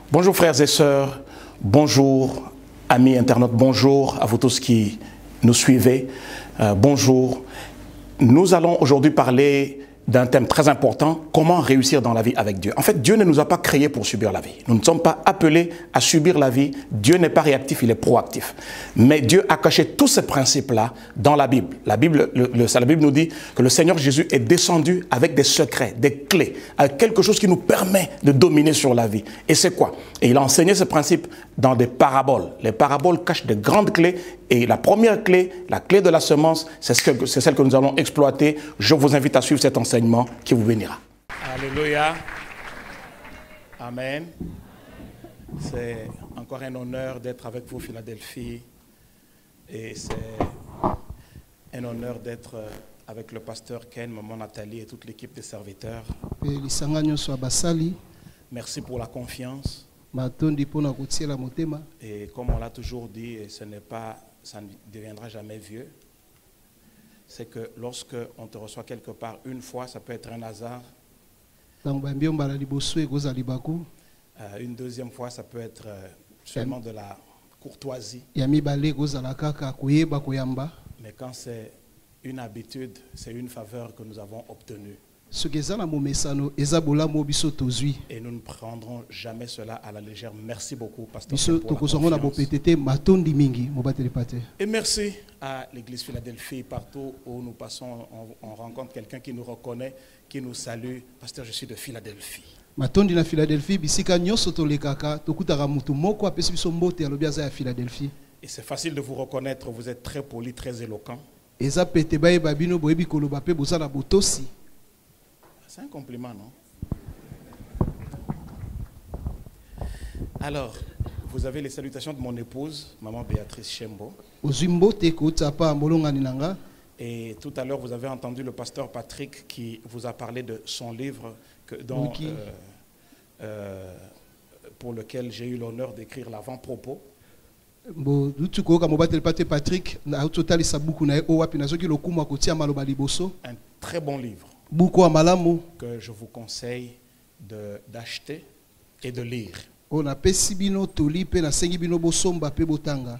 Bonjour frères et sœurs, bonjour amis internautes, bonjour à vous tous qui nous suivez, bonjour. Nous allons aujourd'hui parler d'un thème très important, comment réussir dans la vie avec Dieu. En fait, Dieu ne nous a pas créés pour subir la vie. Nous ne sommes pas appelés à subir la vie. Dieu n'est pas réactif, il est proactif. Mais Dieu a caché tous ces principes-là dans la Bible. La Bible nous dit que le Seigneur Jésus est descendu avec des secrets, des clés, avec quelque chose qui nous permet de dominer sur la vie. Et c'est quoi? Et il a enseigné ce principe dans des paraboles. Les paraboles cachent de grandes clés. Et la première clé, la clé de la semence, c'est celle que nous allons exploiter. Je vous invite à suivre cet enseignement qui vous bénira. Alléluia. Amen. C'est encore un honneur d'être avec vous, Philadelphie. Et c'est un honneur d'être avec le pasteur Ken, maman Nathalie et toute l'équipe des serviteurs. Merci pour la confiance. Et comme on l'a toujours dit, et ça ne deviendra jamais vieux, c'est que lorsque on te reçoit quelque part une fois, ça peut être un hasard. Une deuxième fois, ça peut être seulement de la courtoisie. Mais quand c'est une habitude, c'est une faveur que nous avons obtenue. Et nous ne prendrons jamais cela à la légère. Merci beaucoup, pasteur. Et merci à l'église Philadelphie. Partout où nous passons, on rencontre quelqu'un qui nous reconnaît, qui nous salue. Pasteur, je suis de Philadelphie. Et c'est facile de vous reconnaître. Vous êtes très poli, très éloquent. C'est un compliment, non? Alors, vous avez les salutations de mon épouse, maman Béatrice Chembo. Et tout à l'heure, vous avez entendu le pasteur Patrick qui vous a parlé de son livre pour lequel j'ai eu l'honneur d'écrire l'avant-propos. Un très bon livre que je vous conseille d'acheter et de lire.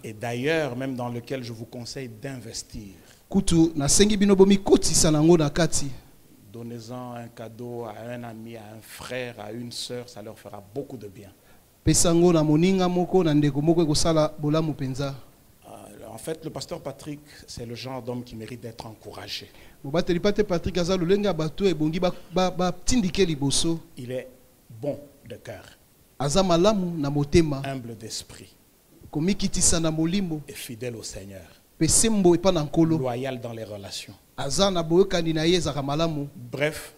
Et d'ailleurs, même dans lequel je vous conseille d'investir. Donnez-en un cadeau à un ami, à un frère, à une sœur, ça leur fera beaucoup de bien. En fait, le pasteur Patrick, c'est le genre d'homme qui mérite d'être encouragé. Il est bon de cœur, humble d'esprit et fidèle au Seigneur, loyal dans les relations. Bref,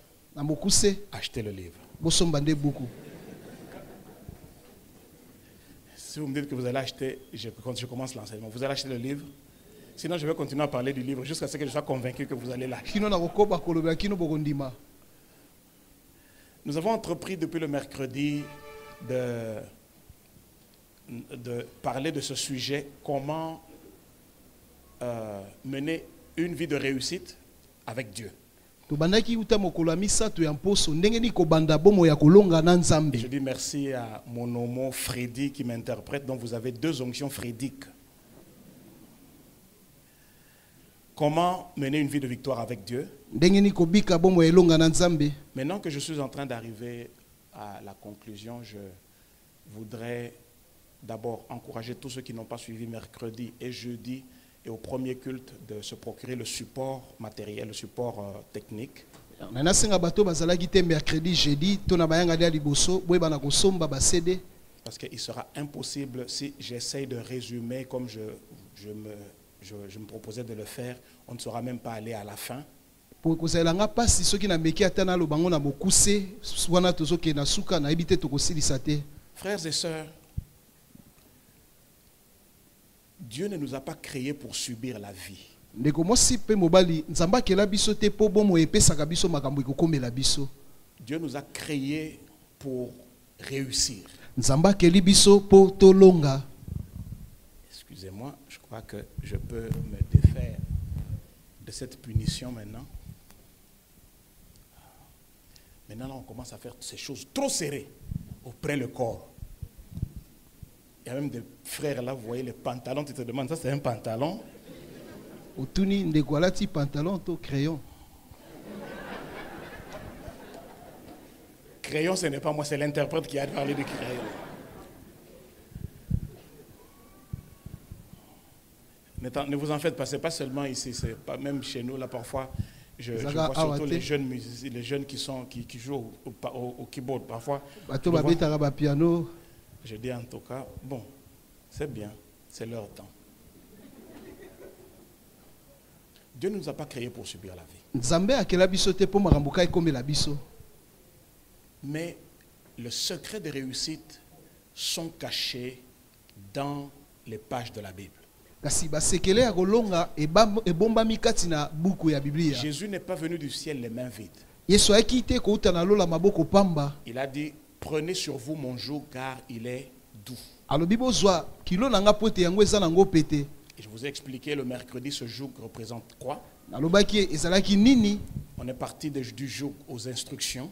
achetez le livre. Si vous me dites que vous allez acheter, je commence l'enseignement. Vous allez acheter le livre. Sinon, je vais continuer à parler du livre jusqu'à ce que je sois convaincu que vous allez l'acheter. Nous avons entrepris depuis le mercredi de parler de ce sujet, comment mener une vie de réussite avec Dieu. Et je dis merci à mon homo Freddy qui m'interprète, donc vous avez deux onctions frédiques. Comment mener une vie de victoire avec Dieu? Maintenant que je suis en train d'arriver à la conclusion, je voudrais d'abord encourager tous ceux qui n'ont pas suivi mercredi et jeudi et au premier culte de se procurer le support matériel, le support technique. Parce qu'il sera impossible si j'essaye de résumer comme je me proposais de le faire, on ne sera même pas allé à la fin. Frères et sœurs, Dieu ne nous a pas créés pour subir la vie. Dieu nous a créés pour réussir. Excusez-moi, je crois que je peux me défaire de cette punition maintenant. Maintenant, on commence à faire ces choses trop serrées auprès le corps. y a même des frères là, vous voyez les pantalons, tu te demandes, ça c'est un pantalon? Otuni ndekwalati pantalon to crayon. Crayon, ce n'est pas moi, c'est l'interprète qui a parlé de crayon. Ne vous en faites pas, c'est pas seulement ici, c'est pas même chez nous là parfois. Je vois surtout les jeunes musiciens, les jeunes qui jouent au keyboard parfois. Piano. Je dis en tout cas, bon, c'est bien, c'est leur temps. Dieu ne nous a pas créés pour subir la vie. Mais le secret de réussite sont cachés dans les pages de la Bible. Jésus n'est pas venu du ciel les mains vides. Il a dit, prenez sur vous mon joug car il est doux. Et je vous ai expliqué le mercredi, ce joug représente quoi? On est parti du joug aux instructions.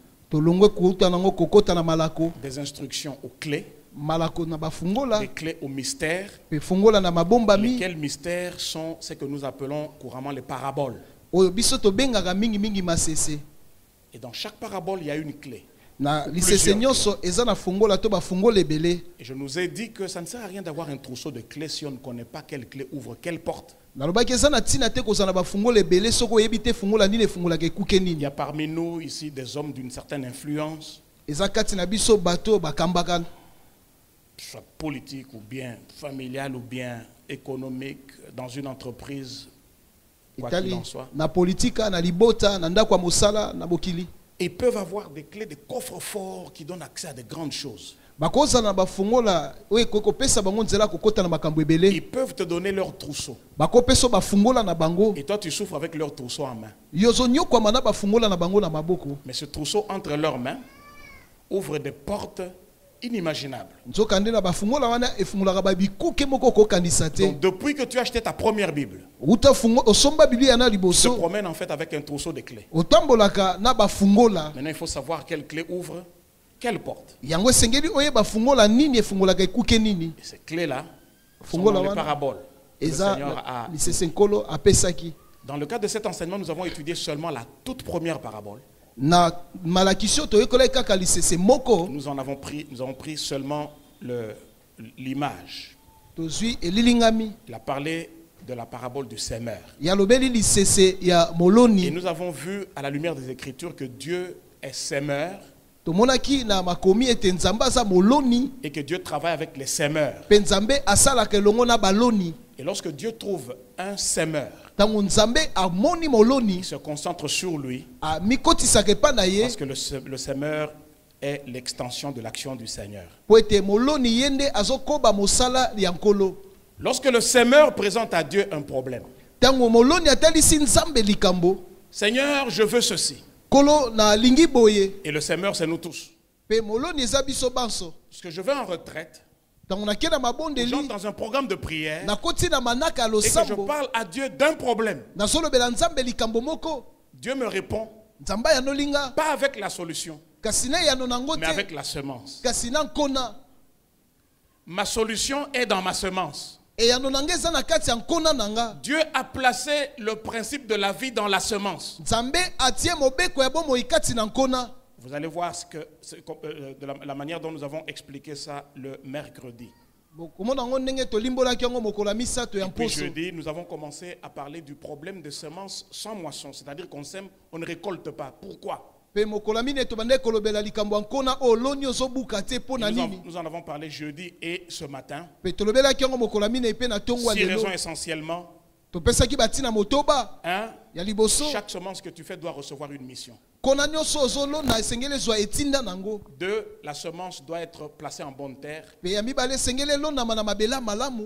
Des instructions aux clés. Les clés au mystère. Lesquels mystères sont ce que nous appelons couramment les paraboles. Et dans chaque parabole, il y a une clé. Et je nous ai dit que ça ne sert à rien d'avoir un trousseau de clés si on ne connaît pas quelle clé ouvre quelle porte. Il y a parmi nous ici des hommes d'une certaine influence, soit politique ou bien familiale ou bien économique, dans une entreprise, quoi qu'il en soit. Ils peuvent avoir des clés, des coffres forts qui donnent accès à de grandes choses. Ils peuvent te donner leur trousseau. Et toi, tu souffres avec leur trousseau en main. Mais ce trousseau entre leurs mains ouvre des portes inimaginables. Donc, depuis que tu as acheté ta première Bible, se promène en fait avec un trousseau de clés. Maintenant, il faut savoir quelle clé ouvre quelle porte. Et ces clés-là sont dans les paraboles. Le Seigneur a... Dans le cadre de cet enseignement, nous avons étudié seulement la toute première parabole. Nous avons pris seulement l'image. Il a parlé de la parabole du semeur. Et nous avons vu à la lumière des Écritures que Dieu est semeur et que Dieu travaille avec les semeurs. Et lorsque Dieu trouve un semeur, il se concentre sur lui parce que le semeur est l'extension de l'action du Seigneur. Lorsque le semeur présente à Dieu un problème, Seigneur, je veux ceci. Et le semeur, c'est nous tous. Parce que je vais en retraite, j'entre dans un programme de prière et que je parle à Dieu d'un problème. Dieu me répond pas avec la solution, mais avec la semence. Ma solution est dans ma semence. Dieu a placé le principe de la vie dans la semence. Vous allez voir de la manière dont nous avons expliqué ça le mercredi. Et puis jeudi, nous avons commencé à parler du problème de semences sans moisson. C'est-à-dire qu'on sème, on ne récolte pas. Pourquoi? Nous en avons parlé jeudi et ce matin. 6 raisons essentiellement. Chaque semence que tu fais doit recevoir une mission. 2, la semence doit être placée en bonne terre.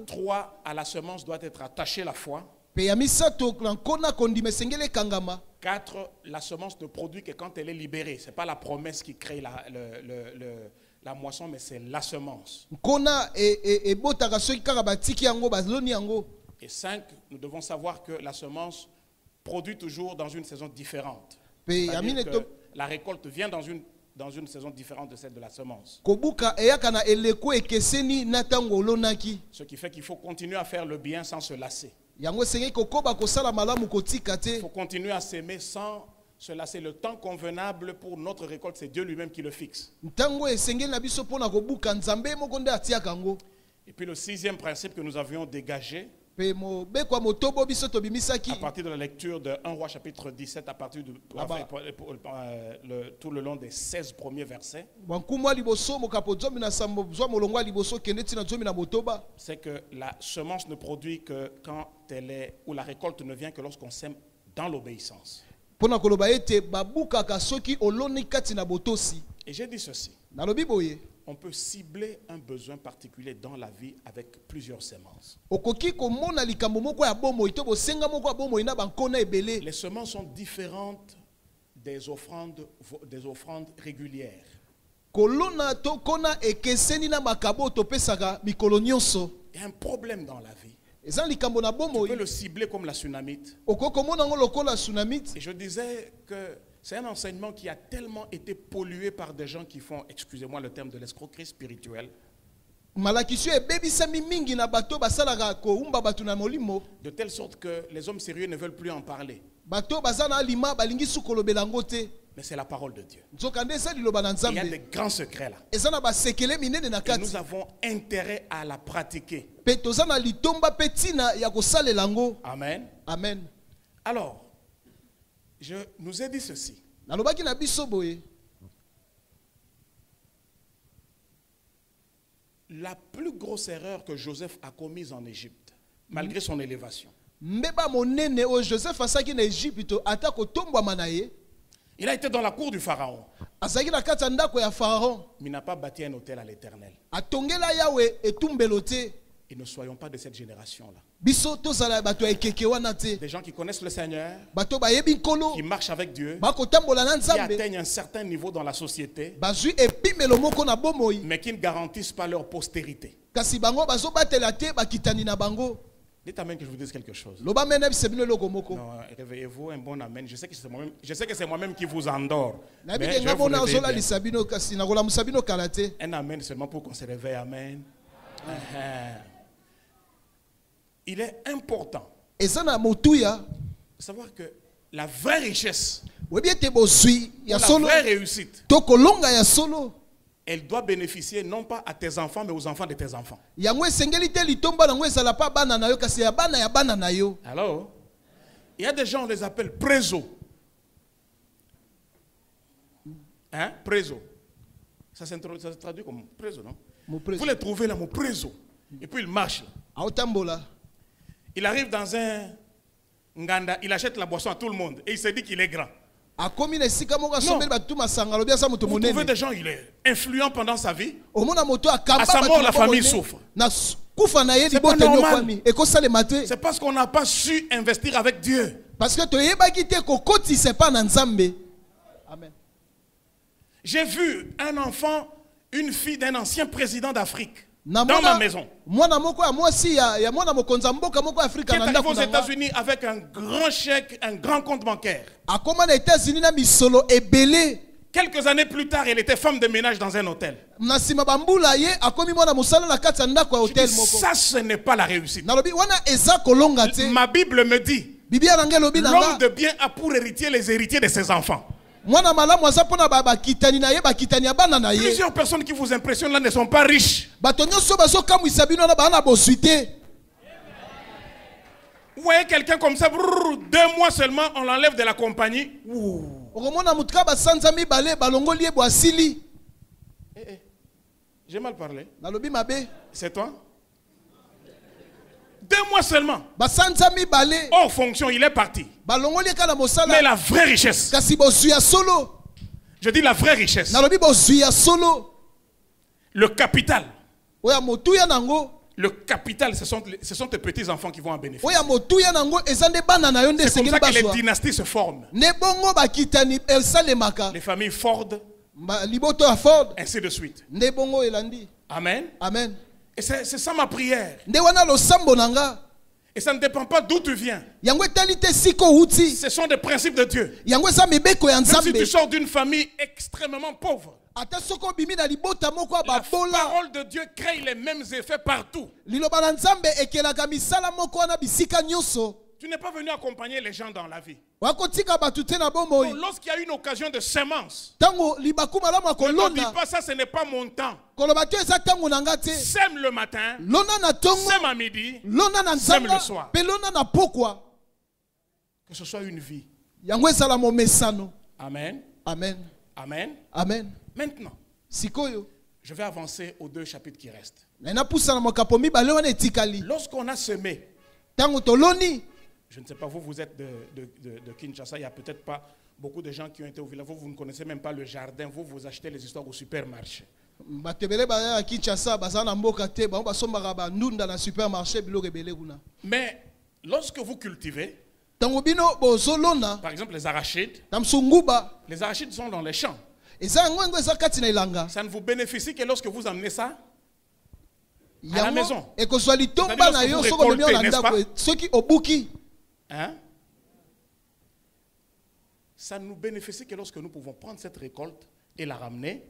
3, à la semence doit être attachée la foi. 4, la semence ne produit que quand elle est libérée. Ce n'est pas la promesse qui crée la moisson, mais c'est la semence. Et 5, nous devons savoir que la semence produit toujours dans une saison différente. C'est-à-dire que la récolte vient dans une dans une saison différente de celle de la semence. Kobuka eyaka na eleko ekeseni na tango olonaki. Ce qui fait qu'il faut continuer à faire le bien sans se lasser. Yango sengi kokoba kosala malamu kotika te. Il faut continuer à s'aimer sans se lasser. Le temps convenable pour notre récolte, c'est Dieu lui-même qui le fixe. Tango esengeli na biso pona kobuka nzambe moko nde atiaka ngo. Et puis le sixième principe que nous avions dégagé, Pe mo bekwa motobo biso tobimisaki. à partir de la lecture de 1 Roi chapitre 17, à partir de tout le long des 16 premiers versets, Wankumwa liboso mokapo zomi na sambo zwa molongwa liboso kende tina zomi na motoba. c'est que la semence ne produit que quand elle est, ou la récolte ne vient que lorsqu'on sème dans l'obéissance. Pona koloba ete babuka ka soki oloni kati na botosi. Et j'ai dit ceci, Nalobi boye. on peut cibler un besoin particulier dans la vie avec plusieurs semences. Okoki komona likambo moko ya bomo itobo senga moko ya bomo ina bankona ebele. Les semences sont différentes des offrandes régulières. Kolona to kona ekeseni na makabo topesaka mikolo nyonso. Il y a un problème dans la vie. Ezan likambo na bomo On peut le cibler comme la tsunamite. okokomona ngo lokola tsunamite. Et je disais que c'est un enseignement qui a tellement été pollué par des gens qui font, excusez-moi le terme, de l'escroquerie spirituelle. Malakisio ebebisami mingi na bato basalaka ko umba batu na molimo. De telle sorte que les hommes sérieux ne veulent plus en parler. Bato bazana lima balingi sukolo belangote. Mais c'est la parole de Dieu. Nzokande esa liloba na Il y a nzambe. des grands secrets là. Ezana basekele minene na Et kati. nous avons intérêt à la pratiquer. Pe tozana litomba petina ya kosalela ngo. Amen. Amen. Alors, je nous ai dit ceci. Nalobaki na biso boye. La plus grosse erreur que Joseph a commise en Égypte, malgré son élévation, Mbeba monene o Joseph asaki na Egypte ata kotombwa manaye. il a été dans la cour du Pharaon, Asaki na kati ya ndako ya Pharaon. mais il n'a pas bâti un autel à l'Éternel. Atongela yawe etumbelo te. Et ne soyons pas de cette génération-là. Biso tozala bato ya ekeke wana te. Des gens qui connaissent le Seigneur, Bato bayebi nkolo. qui marchent avec Dieu, Bakotambola na qui nzambe. atteignent un certain niveau dans la société, Bazui epimelo moko na bomoi. mais qui ne garantissent pas leur postérité. Kasi bango bazobatela te bakitani na bango. Dites amen que je vous dise quelque chose. Loba mena bisebino loko moko. Non, réveillez-vous, un bon amen. Je sais que c'est moi-même qui vous endort. Na Mais bike je vais nga vous bona réveiller ozola bien. lisabino kasi na kola musabino kalate. Un amen seulement pour qu'on se réveille. Amen. Il est important Ezana motuya. de savoir que la vraie richesse, Webi ete bozui ya la solo. vraie réussite, To kolonga ya solo. elle doit bénéficier non pas à tes enfants, mais aux enfants de tes enfants. Yango esengeli te litomba nango ezala pa bana na yo kasi ya bana na yo. Alors, il y a des gens, on les appelle préso. Hein? Préso. Ça se traduit comme préso, non? Vous les trouvez là, mon préso. Et puis il marche. Aotambola. Il arrive dans un nganda, il achète la boisson à tout le monde et il se dit qu'il est grand. Akomi na sika moko asombeli batu masangalo bia sa mutu Vous trouvez monene. des gens, il est influent pendant sa vie. Omona moto akamba À sa mort, la batu famille monene. souffre. Na kufa na ye C'est pas libote normal. nyokwami. Ekosale mate. C'est parce qu'on n'a pas su investir avec Dieu. Parce que toyebaki te kokoti c'est pas na nzambe. Amen. J'ai vu un enfant, une fille d'un ancien président d'Afrique Na dans mona- ma maison. Mwana moko ya mwasi ya mwana mokonza mboka moko Afrika Qui est na arrivé ndako aux na nga. États-Unis avec un grand chèque, un grand compte bancaire. Akoma na États-Unis na misolo ebele. Quelques années plus tard, elle était femme de ménage dans un hôtel. Na sima bambula ye akomi mwana musala na kati ya ndako ya Je hotel dis, moko. ça, ce n'est pas la réussite. Nalobi wana eza kolonga te. Ma Bible me dit, Bibia na ngelobi na l'homme nga. de bien a pour héritier les héritiers de ses enfants. Mwana malamu aza pona bakitani na ye bakitani ya bana na ye. Plusieurs personnes qui vous impressionnent là ne sont pas riches. Bato nyonso bazokamwisa bino na bana bozwi te. Vous voyez quelqu'un comme ça, 2 mois seulement, on l'enlève de la compagnie. Ouh. Okomona mutuka basanza mibale balongoli ye bwasili. J'ai mal parlé. Nalobi mabe. C'est toi? 2 mois seulement. Basanza mibale Hors fonction, il est parti. balongoli ye kana Mais mosala. la vraie richesse, Kasi bozwi ya solo. je dis la vraie richesse, Nalobi bozwi ya solo. le capital, Oya motuya nango. le capital, ce sont tes petits-enfants qui vont en bénéficier. Oya motuya nango eza nde bana na yo nde C'est comme sengeli ça que les bazwa. dynasties se forment. Ne bongo bakitani esalemaka. Les familles Ford, Liboto ya Ford. ainsi de suite. Nde bongo elandi. Amen. Amen. Et c'est ça ma prière. Nde wana losambo nanga. Et ça ne dépend pas d'où tu viens. Yango talite siko uti. Ce sont des principes de Dieu. Yango sa mibeko ya Même si Nzambe. tu sors d'une famille extrêmement pauvre, Ata soko bimi na libota moko la babola. parole de Dieu crée les mêmes effets partout. Liloba na Nzambe ekelaka misala moko na bisika nyonso. Tu n'es pas venu accompagner les gens dans la vie. Wakotika batute na bomoi. Donc, lorsqu'il y a une occasion de semence, Tango libaku malamu ne te dis akolona. pas ça, ce n'est pas mon temps. Koloba te eza tango na nga te. Sème le matin, Lona na tongo. sème à midi, Lona na sème nzanga. le soir. Pe lona na pokwa. Que ce soit une vie. Yango ezala mo mesano. Amen. Amen. Amen. Amen. Maintenant, Sikoyo. je vais avancer aux 2 chapitres qui restent. Na pusa na mokapo mibale wana etikali. Lorsqu'on a semé, Tango toloni. je ne sais pas, vous êtes de Kinshasa, il n'y a peut-être pas beaucoup de gens qui ont été au village. Vous ne connaissez même pas le jardin. Vous achetez les histoires au supermarché. Batebele ba ya Kinshasa bazana mboka te ba basombaka ba ndunda na supermarché biloko ebele kuna. Mais lorsque vous cultivez, Tango bino bozolona par exemple les arachides, na msunguba les arachides sont dans les champs. eza ngwengo eza kati na ilanga. Ça ne vous bénéficie que lorsque vous emmenez ça à la maison. Ekozwa litomba na yo soko memi na ndako soki obuki. Hein? Ça ne nous bénéficie que lorsque nous pouvons prendre cette récolte et la ramener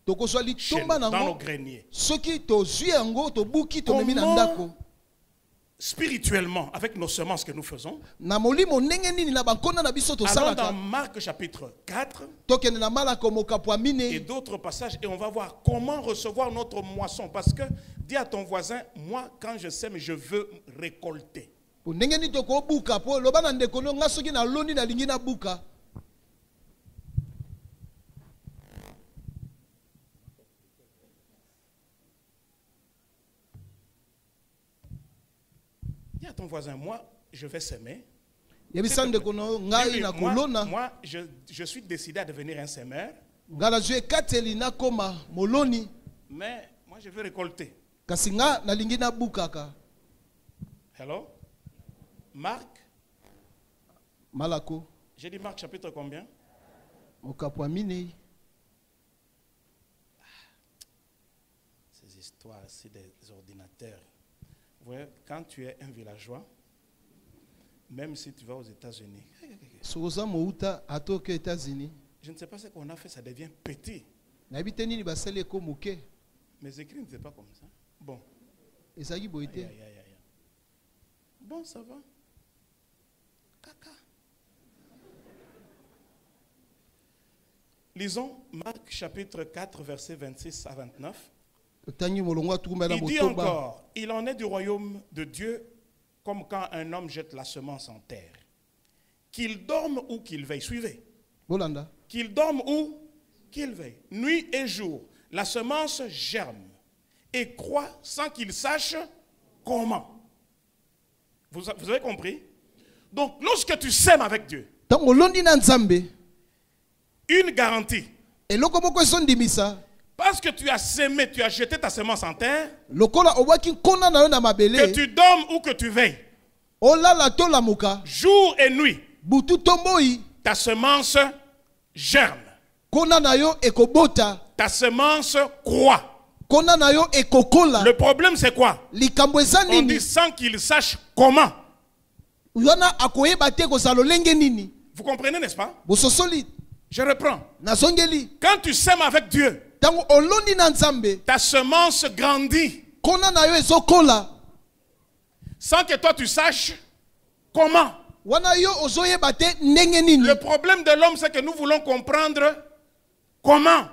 Tokozwa chez nous, litomba dans nos nango greniers. soki tozwi yango tobuki tomemi na ndako. Spirituellement, avec nos semences que nous faisons, Na molimo ndenge nini na bankona na biso allons dans tosalaka. Marc chapitre 4 Tokende na malako mokapo ya et mine. d'autres passages et on va voir comment recevoir notre moisson. Parce que dis à ton voisin, moi quand je sème, je veux récolter. Ndenge nini tokobuka po loba na ndeko no nga soki na londi na lingi na buka. Dis à ton voisin, moi je vais s'aimer. Yebisa ndeko no ngai na kolona. Moi je suis décidé à devenir un semeur. Ngala zwe kateli na koma moloni. Mais moi je veux récolter. Kasi nga na lingi na bukaka. Hello? Marc, Malako j'ai dit Marc chapitre combien? mokapo ya mine. Ces histoires, c'est des ordinateurs. Vous voyez, quand tu es un villageois, même si tu vas aux États-Unis, Soza mouta atoke États-Unis. je ne sais pas ce qu'on a fait, ça devient petit. Na bite nini basali ko muke. Mes écrits n'étaient pas comme ça. Bon. Ezaki boite. Aïe, aïe, aïe, aïe. Bon, ça va. Caca. Lisons Marc chapitre 4, versets 26 à 29. Tangi molongo tukumba na Il dit botoba. encore, il en est du royaume de Dieu comme quand un homme jette la semence en terre. Qu'il dorme ou qu'il veille. Suivez. Bolanda. Qu'il dorme ou qu'il veille. Nuit et jour, la semence germe et croît sans qu'il sache comment. Vous avez compris? Donc, lorsque tu sèmes avec Dieu, Tango londi na Nzambe. une garantie. Eloko moko esondimisa. Parce que tu as sémé, tu as jeté ta semence en terre, Lokola obaki kona na yo na que mabele. tu dormes ou que tu veilles, Olala to lamuka. jour et nuit, Butu tomboi. ta semence germe. Kona na yo ekobota. Ta semence croît. Kona na yo ekokola. Le problème, c'est quoi? Likambo eza On dit nini? sans qu'il sache comment. Yana akoyeba te kozala lolenge nini? Vous comprenez, n'est-ce pas? Bososoli. Je reprends. Nasongeli. Quand tu sèmes avec Dieu, Tango olondi na Nzambe. ta semence grandit Kona na yo ezokola. sans que toi tu saches comment. Wana yo ozoyeba te ndenge nini? Le problème de l'homme, c'est que nous voulons comprendre comment.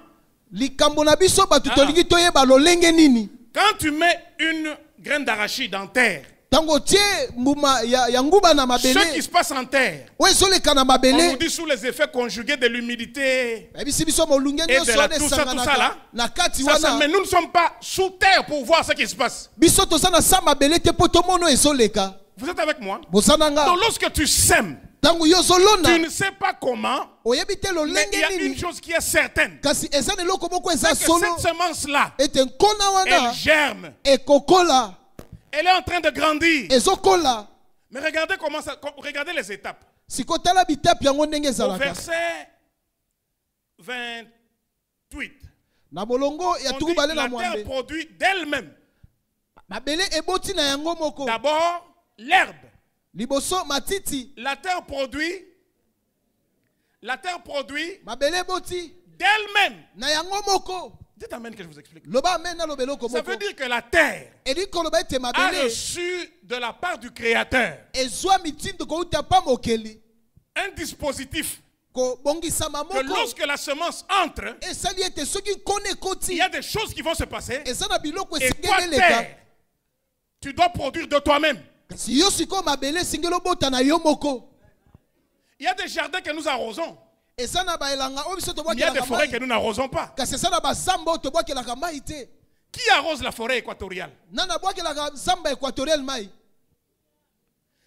Likambo na biso batu tolingi toyeba lolenge nini? Quand tu mets une graine d'arachide en terre, Tango tie mbuma ya nguba na ce qui mabele. se passe en terre, Wezoleka na on nous mabele. dit sous les effets conjugués de l'humidité. Bisi biso molunge Et de nyonso la- ane tout ça sanganaka là. na kati Ça, wana. mais nous ne sommes pas sous terre pour voir ce qui se passe. Biso toza na sa mabele te po tomono ezoleka. Vous êtes avec moi? Bosananga. Donc lorsque tu sèmes, Tango yo tu zolona. ne sais pas comment, Oyebi te mais lolenge il y a une nini? chose qui est certaine. Kasi eza na eloko moko eza C'est que solo. cette semence-là, Ete nkona wana elle germe. ekokola. Elle est en train de grandir. Ezokola. Mais regardez comment ça, regardez les étapes. Sikotala bitape yango ndenge Au ezalaka. verset 28, Na bolongo ya on tuku dit bale na la terre mwambe. produit d'elle-même Mabele eboti na yango moko. d'abord l'herbe. Liboso matiti. La terre produit Mabele boti. d'elle-même. Na yango moko. Dites amen que je vous explique. Loba amen na lobelo ko Ça moko. veut dire que la terre Edi ko loba ete a mabele. reçu de la part du Créateur Ezwa mitindo ko uta pa mokeli. un dispositif Ko bongisa que mamoko. lorsque la semence entre, Et ça lui était ceux qui connaissent il koti. y a des choses qui vont se passer. Et ça na biloko Et toi, esingele leka. terre, tu dois produire de toi-même. Si yo siko mabele singelo bota na yo moko. Il y a des jardins que nous arrosons. Et ça na baelanga o biso to Il y a des forêts que mai. nous n'arrosons pas. Kasi ça na ba samba to boke la mai te. Qui arrose la forêt équatoriale? Nana boke la samba équatoriale mai.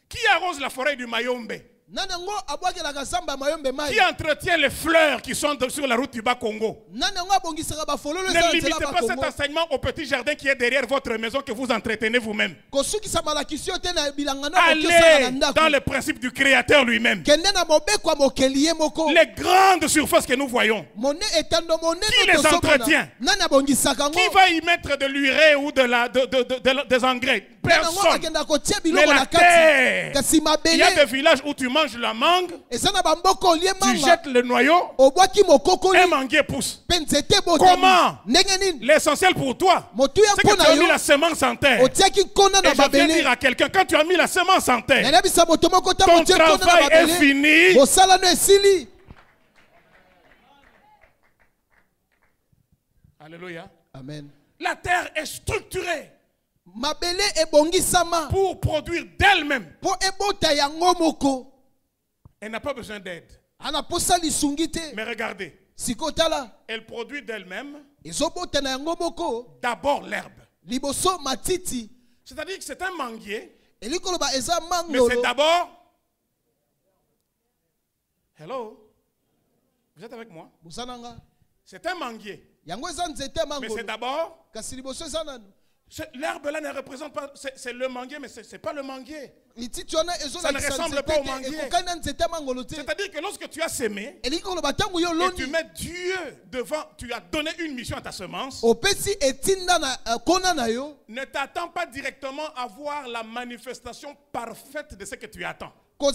Qui arrose la forêt du Mayombe? Nana ngo aboke la samba mayombe mai. Qui entretient les fleurs qui sont sur la route du Bas-Congo? Nana ngo abongisaka ba fololo Ne limitez pas cet enseignement au petit jardin qui est derrière votre maison que vous entretenez vous-même. Kosuki sa malakisio te na bilanga na Allez dans le principe du Créateur lui-même. Kende na mobeko mokelie moko. Les grandes surfaces que nous voyons, Moné etando moné qui les entretient? Nana bongisaka ngo. Qui va y mettre de l'urée ou des engrais? Personne. Mais la terre, il y a des villages où tu manges la mangue, tu jettes le noyau, un manguier pousse. Comment? L'essentiel pour toi, c'est que tu as mis la semence en terre. Et je viens dire à quelqu'un, quand tu as mis la semence en terre, ton travail est fini. Alléluia. Amen. La terre est structurée Mabele ebongisama pour produire d'elle-même. po ebota yango moko. Elle n'a pas besoin d'aide. Ana posa lisungite. Mais regardez, Sikotala. elle produit d'elle-même Ezobota na yango moko. d'abord l'herbe. Liboso matiti. C'est-à-dire que c'est un manguier, Elikoloba eza mais mangolo. c'est d'abord... Hello? Vous êtes avec moi? Musananga. C'est un manguier, Yango eza nzete mais mangolo. c'est d'abord... Kasi liboso eza nanu. L'herbe là ne représente pas... C'est le manguier, mais ce n'est pas le manguier. Ça ne ressemble pas au manguier. C'est-à-dire C'est-à-dire que lorsque tu as semé, et et tu mets Dieu devant, tu as donné une mission à ta semence, ne t'attends pas directement à voir la manifestation parfaite de ce que tu attends. Tu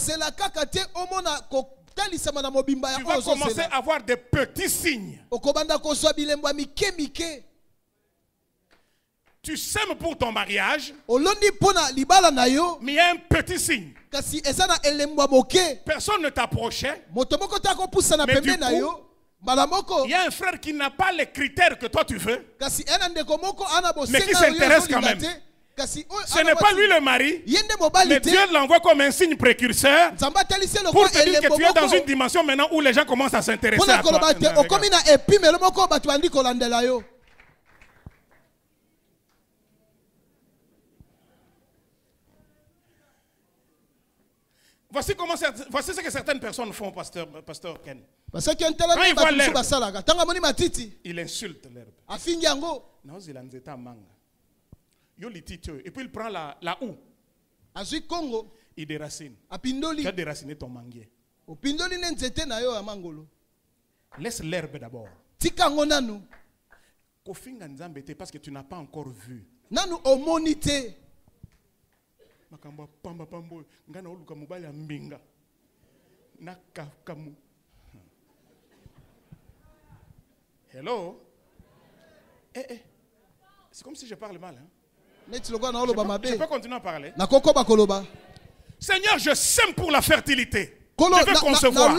vas commencer à voir des petits signes. Tu sèmes pour ton mariage, mais il y a un petit signe. Personne ne t'approchait. Mais du coup, il y a un frère qui n'a pas les critères que toi tu veux, mais qui s'intéresse quand même. Ce n'est pas lui le mari, mais Dieu l'envoie comme un signe précurseur pour te dire que tu es dans une dimension maintenant où les gens commencent à s'intéresser à toi. Voici ce que certaines personnes font, pasteur Ken. Quand ils voient l'herbe, il insulte l'herbe. Et puis il prend la houe. Il déracine. Tu as déraciné ton manguier. Laisse l'herbe d'abord. Parce que tu n'as pas encore vu. Hello? C'est comme si je parle mal. Hein? Je peux continuer à parler. Seigneur, je sème pour la fertilité. Je veux concevoir.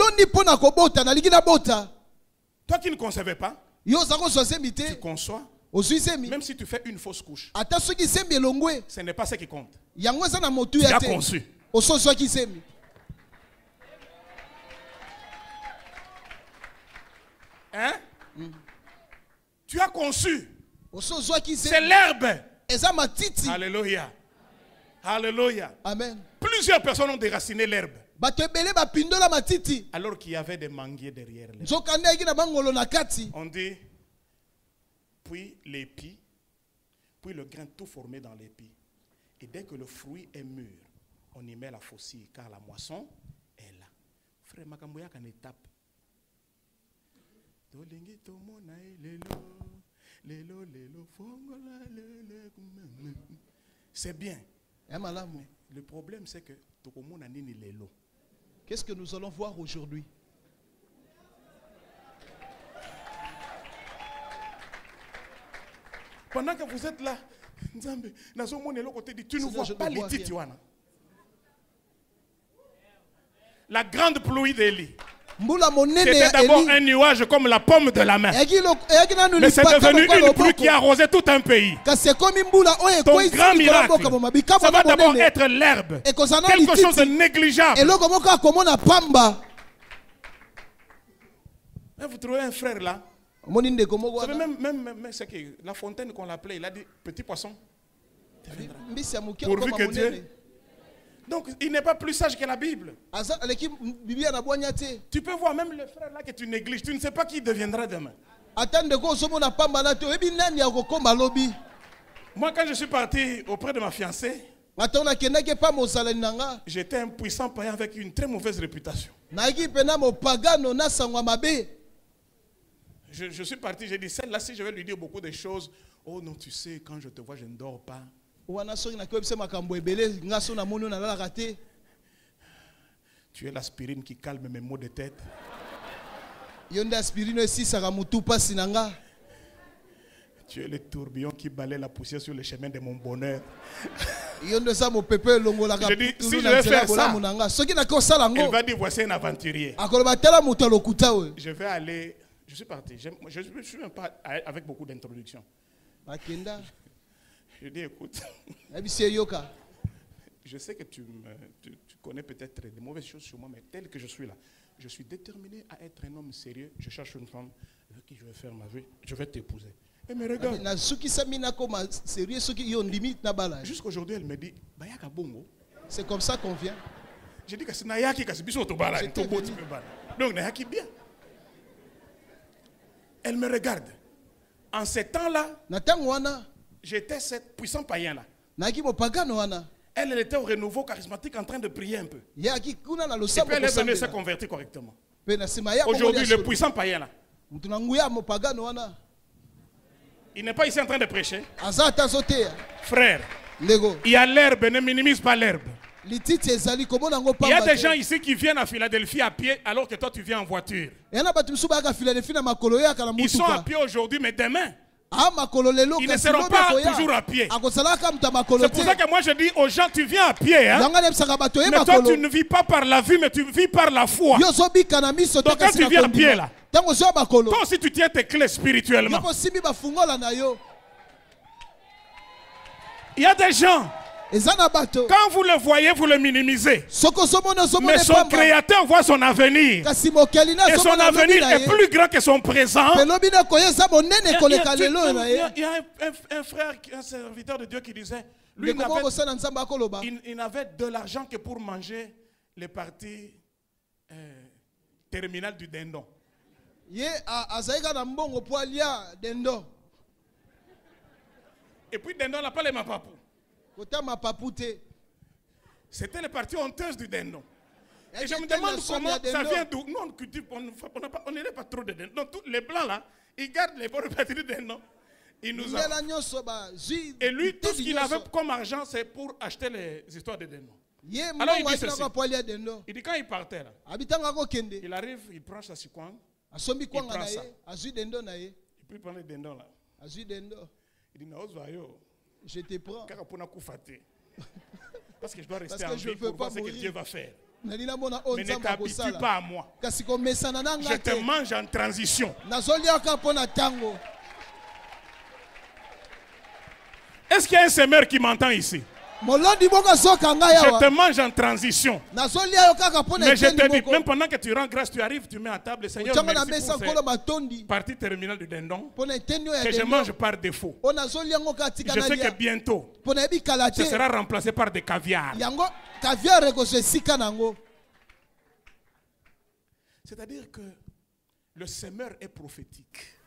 Toi qui ne concevais pas, tu conçois. Même si tu fais une fausse couche, ce n'est pas ce qui compte. Tu as conçu. Hein? Tu as conçu. C'est l'herbe. Alléluia. Alléluia. Amen. Plusieurs personnes ont déraciné l'herbe. Alors qu'il y avait des manguiers derrière l'herbe. On dit, puis l'épi, puis le grain tout formé dans l'épi. Et dès que le fruit est mûr, on y met la faucille, car la moisson est là. Frère Makamboya qu'en étape. C'est bien. Le problème, c'est que tout le monde a nini lelo. Qu'est-ce que nous allons voir aujourd'hui? Pendant que vous êtes là, tu ne vois pas les titres. La grande pluie d'Élie. C'était d'abord un nuage comme la paume de la main. Mais c'est devenu une pluie qui a arrosé tout un pays. Ton grand miracle, ça va d'abord être l'herbe. Quelque chose de négligeable. Vous trouvez un frère là. Vous savez, même la fontaine qu'on l'appelait, il a dit petit poisson. Pourvu que Dieu. Donc il n'est pas plus sage que la Bible. Tu peux voir même le frère là que tu négliges. Tu ne sais pas qui deviendra demain. Moi quand je suis parti auprès de ma fiancée, j'étais un puissant païen avec une très mauvaise réputation. Je suis parti, j'ai dit, celle-là, si je vais lui dire beaucoup de choses, oh non, tu sais, quand je te vois, je ne dors pas. Tu es l'aspirine qui calme mes maux de tête. Tu es le tourbillon qui balaie la poussière sur le chemin de mon bonheur. Je dis, si je vais faire ça, elle va dire, voici un aventurier. Je vais aller... Je suis parti. Je ne suis même pas avec beaucoup d'introductions. Je dis, écoute, je sais que tu connais peut-être des mauvaises choses sur moi, mais tel que je suis là, je suis déterminé à être un homme sérieux. Je cherche une femme avec qui je vais faire ma vie. Je vais t'épouser. Elle me regarde. Jusqu'aujourd'hui, elle me dit, c'est comme ça qu'on vient. Je dis que c'est Nayaki qui est donc Nayaki bien. Elle me regarde. En ces temps-là, j'étais cette puissant païen-là. Elle était au renouveau charismatique en train de prier un peu. Et puis elle est venue se convertir correctement. Aujourd'hui, le puissant païen-là, il n'est pas ici en train de prêcher. Frère, il y a l'herbe, ne minimise pas l'herbe. Il y a des gens ici qui viennent à Philadelphie à pied alors que toi tu viens en voiture. Ils sont à pied aujourd'hui, mais demain, ils ne seront pas toujours à pied. C'est pour ça que moi je dis aux gens, tu viens à pied. Hein? Mais toi tu ne vis pas par la vue, mais tu vis par la foi. Donc quand tu viens à pied là, toi aussi tu tiens tes clés spirituellement. Il y a des gens, quand vous le voyez, vous le minimisez. Mais son créateur voit son avenir. Et son avenir est plus grand que son présent. Il y a un frère, un serviteur de Dieu qui disait, lui, il n'avait de l'argent que pour manger les parties terminales du dindon. Et puis dindon n'a pas les mapapou. C'était les parties honteuses du dindon. Et je me demande comment ça vient d'où. Nous, on n'était pas trop de dindon. Donc, tous les blancs là, ils gardent les bonnes parties du dindon. Et lui, tout ce qu'il avait comme argent, c'est pour acheter les histoires de dindon. Alors il dit ceci. Il dit quand il partait là, il arrive, il prend sa sikwang, il prend ça. Et puis il prend les dindons là. Il dit, je te prends. Parce que je dois rester en vie pour voir ce que Dieu va faire. Mais ne t'habitue pas à moi. Je te mange en transition. Est-ce qu'il y a un semeur qui m'entend ici? Je te mange en transition. Mais je te dis, même pendant que tu rends grâce, tu arrives, tu mets à table, Seigneur, merci pour cette partie terminale du dindon que je mange par défaut. Je sais que bientôt, ce sera remplacé par des caviars. C'est-à-dire que le semeur est prophétique.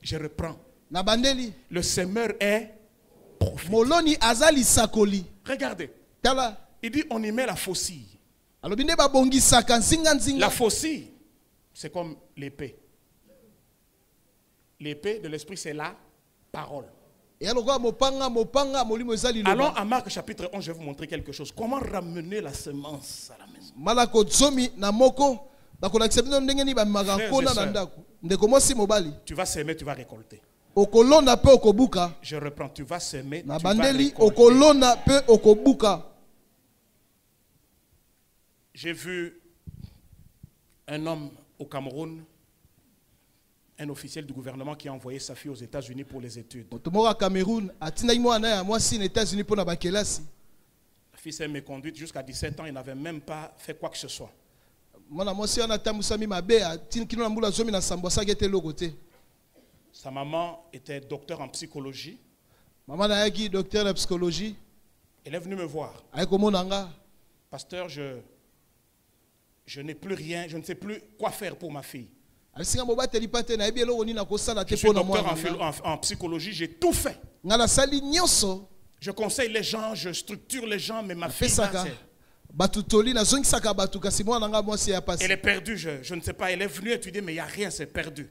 Je reprends. Le semeur est prophétique. Regardez. Il dit on y met la faucille. La faucille, c'est comme l'épée. L'épée de l'esprit, c'est la parole. Allons à Marc chapitre 11, je vais vous montrer quelque chose. Comment ramener la semence à la maison. Tu vas s'aimer, tu vas récolter. Je reprends, tu vas s'aimer, tu vas récolter. J'ai vu un homme au Cameroun, un officiel du gouvernement qui a envoyé sa fille aux États-Unis pour les études. La fille s'est méconduite jusqu'à 17 ans, il n'avait même pas fait quoi que ce soit. Sa maman était docteur en psychologie. Elle est venue me voir. Pasteur, je n'ai plus rien, je ne sais plus quoi faire pour ma fille. Je suis docteur en psychologie, j'ai tout fait. Je conseille les gens, je structure les gens, mais ma fille, elle est perdue, je ne sais pas, elle est venue étudier, mais il n'y a rien, c'est perdu.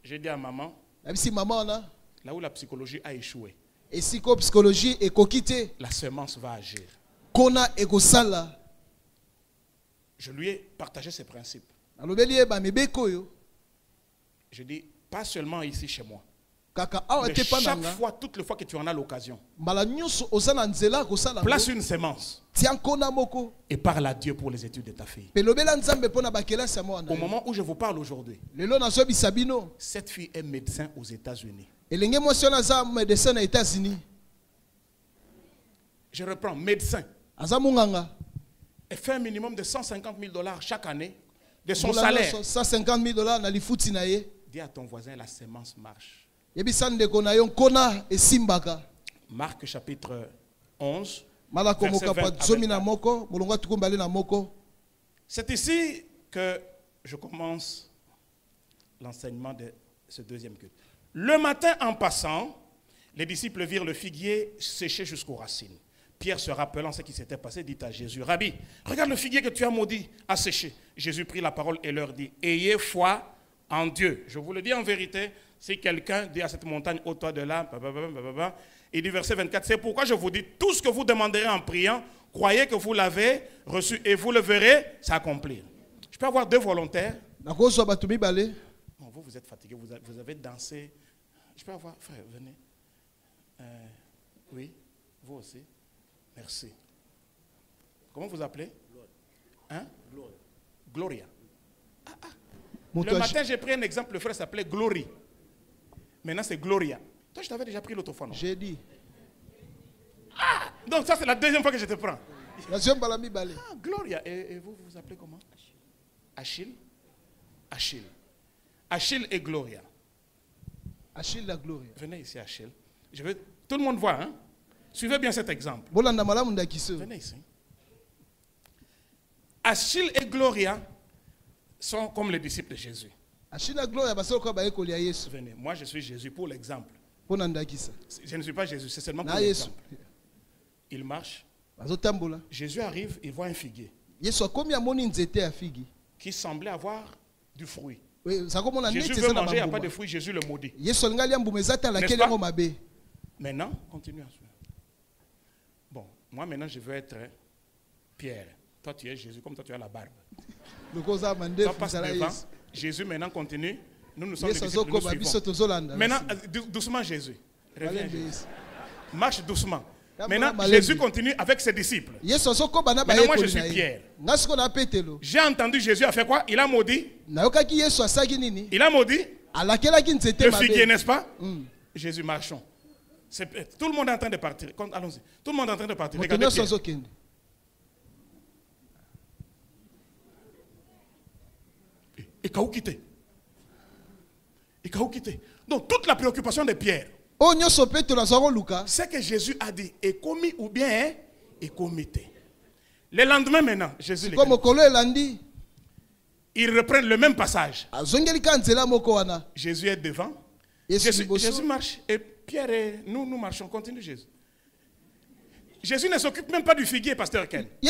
J'ai dit à maman, là où la psychologie a échoué, la semence va agir. Je lui ai partagé ses principes. Je dis, pas seulement ici chez moi. Mais chaque fois, toutes les fois que tu en as l'occasion, place une semence et parle à Dieu pour les études de ta fille. Au moment où je vous parle aujourd'hui, cette fille est médecin aux États-Unis. Je reprends, médecin. Elle fait un minimum de $150,000 chaque année de son salaire. Dis à ton voisin, la semence marche. Marc chapitre 11, verset 20. C'est ici que je commence l'enseignement de ce deuxième culte. Le matin, en passant, les disciples virent le figuier séché jusqu'aux racines. Pierre, se rappelant ce qui s'était passé, dit à Jésus, Rabbi, regarde le figuier que tu as maudit à sécher. Jésus prit la parole et leur dit, ayez foi en Dieu. Je vous le dis en vérité, si quelqu'un dit à cette montagne, ôte-toi de là, il dit verset 24, c'est pourquoi je vous dis, tout ce que vous demanderez en priant, croyez que vous l'avez reçu et vous le verrez s'accomplir. Je peux avoir 2 volontaires? Non, vous êtes fatigués, vous avez dansé. Je peux avoir, frère, venez. Oui, vous aussi. Merci. Comment vous appelez? Hein? Gloria. Le matin, j'ai pris un exemple, le frère s'appelait Glory. Maintenant, c'est Gloria. Toi, je t'avais déjà pris l'autre fois, non? J'ai dit. Ah! Donc, ça, c'est la deuxième fois que je te prends. Gloria. Et vous vous appelez comment? Achille. Achille. Achille et Gloria. Achille la Gloria. Venez ici, Achille. Tout le monde voit, hein? Suivez bien cet exemple. Venez ici. Achille et Gloria sont comme les disciples de Jésus. Venez, moi je suis Jésus pour l'exemple. Je ne suis pas Jésus, c'est seulement pour l'exemple. Il marche. Jésus arrive, il voit un figuier qui semblait avoir du fruit. Jésus veut manger, il n'y a pas de fruit, Jésus le maudit. N'est-ce pas? Maintenant, continue à suivre. Bon, moi maintenant je veux être Pierre. Toi tu es Jésus, comme toi tu as la barbe. Toi passe devant. Jésus maintenant continue. Nous sommes les disciples, nous suivons. Maintenant, doucement Jésus. Reviens Jésus. Marche doucement. Maintenant, Jésus continue avec ses disciples. Maintenant, moi je suis Pierre. J'ai entendu Jésus a fait quoi? Il a maudit. Il a maudit le figuier, n'est-ce pas? Jésus, marchons. Tout le monde est en train de partir. Allons-y. Tout le monde est en train de partir. Regardez Pierre. Et Kaou quitté. Donc toute la préoccupation de Pierre, c'est que Jésus a dit et commis ou bien et comité. Le lendemain maintenant, Jésus ils reprennent le même passage. Jésus est devant. Jésus marche et Pierre et nous marchons. Continue Jésus. Jésus ne s'occupe même pas du figuier, pasteur Ken. Et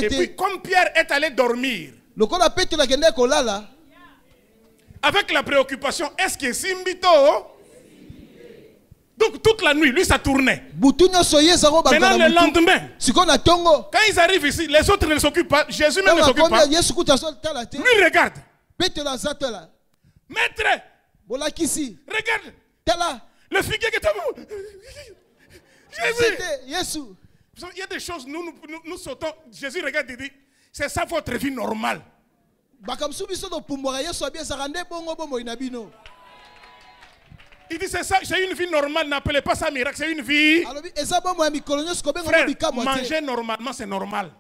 puis comme Pierre est allé dormir, avec la préoccupation, est-ce que Simbito? Donc toute la nuit, lui ça tournait. Maintenant le lendemain, quand ils arrivent ici, les autres ne s'occupent pas, Jésus même ne s'occupe pas. Lui regarde. Maître, regarde. Le figuier que tu as vu. Jésus. Il y a des choses, nous sautons. Jésus regarde et dit, c'est ça votre vie normale. Il dit c'est ça, c'est une vie normale, n'appelez pas ça miracle, c'est une vie. Frère, manger normalement c'est normal.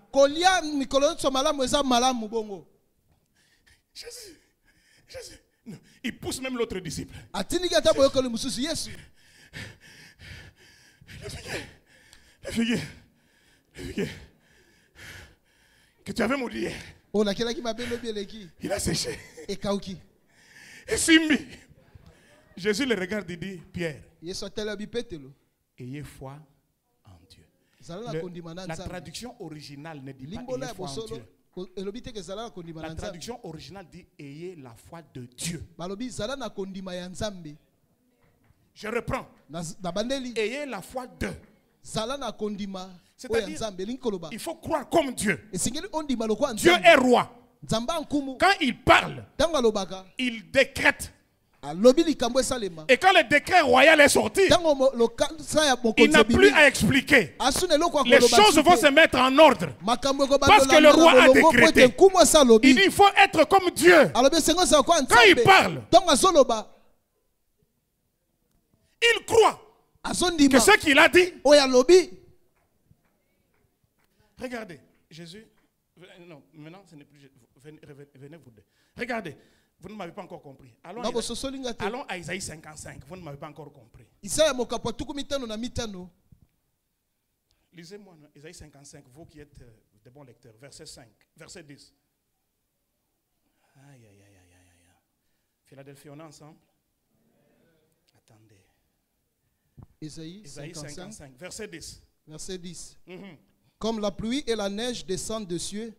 Jésus. Non, il pousse même l'autre disciple. Le figuier que tu avais maudit hier, il a séché. Et Simbi. Jésus le regarde et dit, Pierre, ayez foi en Dieu. La traduction originale ne dit pas ayez foi en Dieu. La traduction originale dit ayez la foi de Dieu. Je reprends. Ayez la foi de. C'est-à-dire, il faut croire comme Dieu. Dieu est roi. Quand il parle, il décrète. Et quand le décret royal est sorti, il n'a plus à expliquer. Les choses vont se mettre en ordre. Parce que le roi a décrété. Il dit il faut être comme Dieu. Quand il parle, il croit que ce qu'il a dit. Regardez, Jésus. Non, maintenant ce n'est plus. Venez vous deux. Regardez. Vous ne m'avez pas encore compris. Allons à Isaïe 55. Vous ne m'avez pas encore compris. Lisez-moi Isaïe 55, vous qui êtes des bons lecteurs. Verset 5, verset 10. Aïe. Philadelphie, on est ensemble? Attendez. Isaïe 55, verset 10. Verset 10. Comme la pluie et la neige descendent des cieux,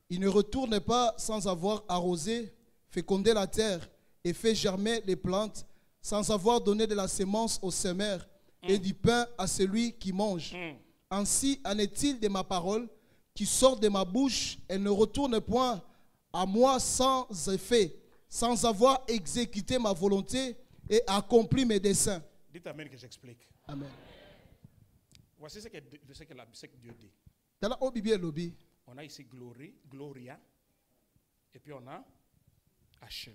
il ne retourne pas sans avoir arrosé, fécondé la terre et fait germer les plantes, sans avoir donné de la sémence au semeur et du pain à celui qui mange. Ainsi en est-il de ma parole qui sort de ma bouche, elle ne retourne point à moi sans effet, sans avoir exécuté ma volonté et accompli mes desseins. Dites amen que j'explique. Amen. Voici ce que Dieu dit. On a ici Gloria, et puis on a Achel.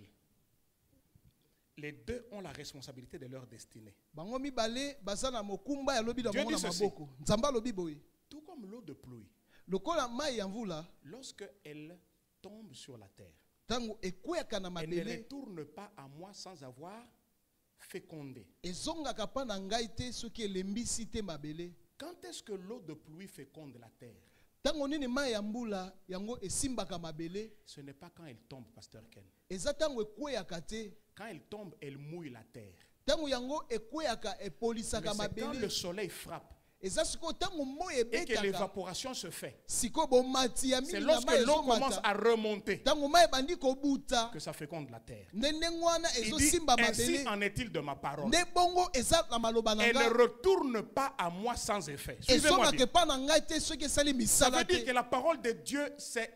Les deux ont la responsabilité de leur destinée. Dieu dit ceci. Tout comme l'eau de pluie, lorsque elle tombe sur la terre, elle ne retourne pas à moi sans avoir fécondé. Quand est-ce que l'eau de pluie féconde la terre? Ce n'est pas quand elle tombe, Pasteur Ken. Quand elle tombe, elle mouille la terre. Mais c'est quand le soleil frappe et que l'évaporation se fait, c'est lorsque l'eau commence à remonter que ça féconde la terre. Il dit, ainsi en est-il de ma parole. Elle ne retourne pas à moi sans effet. Suivez-moi bien. Ça veut dire que la parole de Dieu, c'est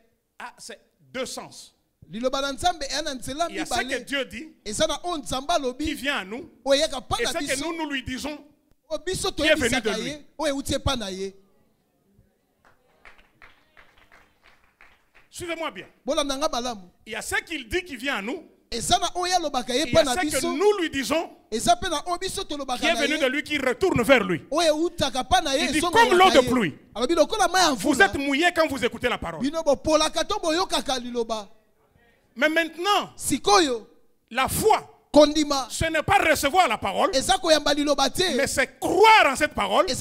deux sens. Il y a ce que Dieu dit qui vient à nous et ce que nous lui disons qui est venu de lui. Suivez-moi bien. Il y a ce qu'il dit qui vient à nous. Il y a ce que nous lui disons qui est venu de lui, qui retourne vers lui. Il dit comme l'eau de pluie. Vous êtes mouillé quand vous écoutez la parole. Mais maintenant, la foi, ce n'est pas recevoir la parole, mais c'est croire en cette parole et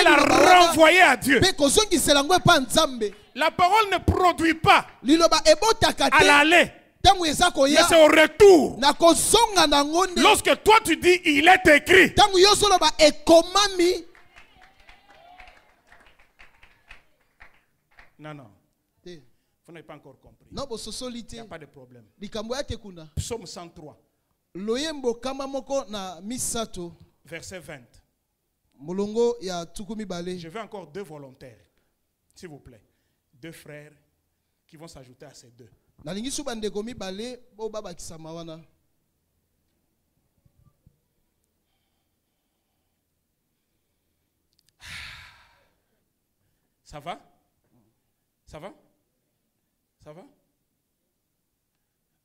la renvoyer à Dieu. La parole ne produit pas à l'aller, mais c'est au retour. Lorsque toi tu dis il est écrit, non. Vous n'avez pas encore compris. Non, Il n'y a pas de problème. kuna. Psaume 103, Loyembo kama moko na misato. verset 20. Molongo ya tukumi bale. Je veux encore 2 volontaires, s'il vous plaît. 2 frères qui vont s'ajouter à ces 2. Nalingi subandeko mi bale bo baba kisama wana. Ça va? Ça va? Ça va?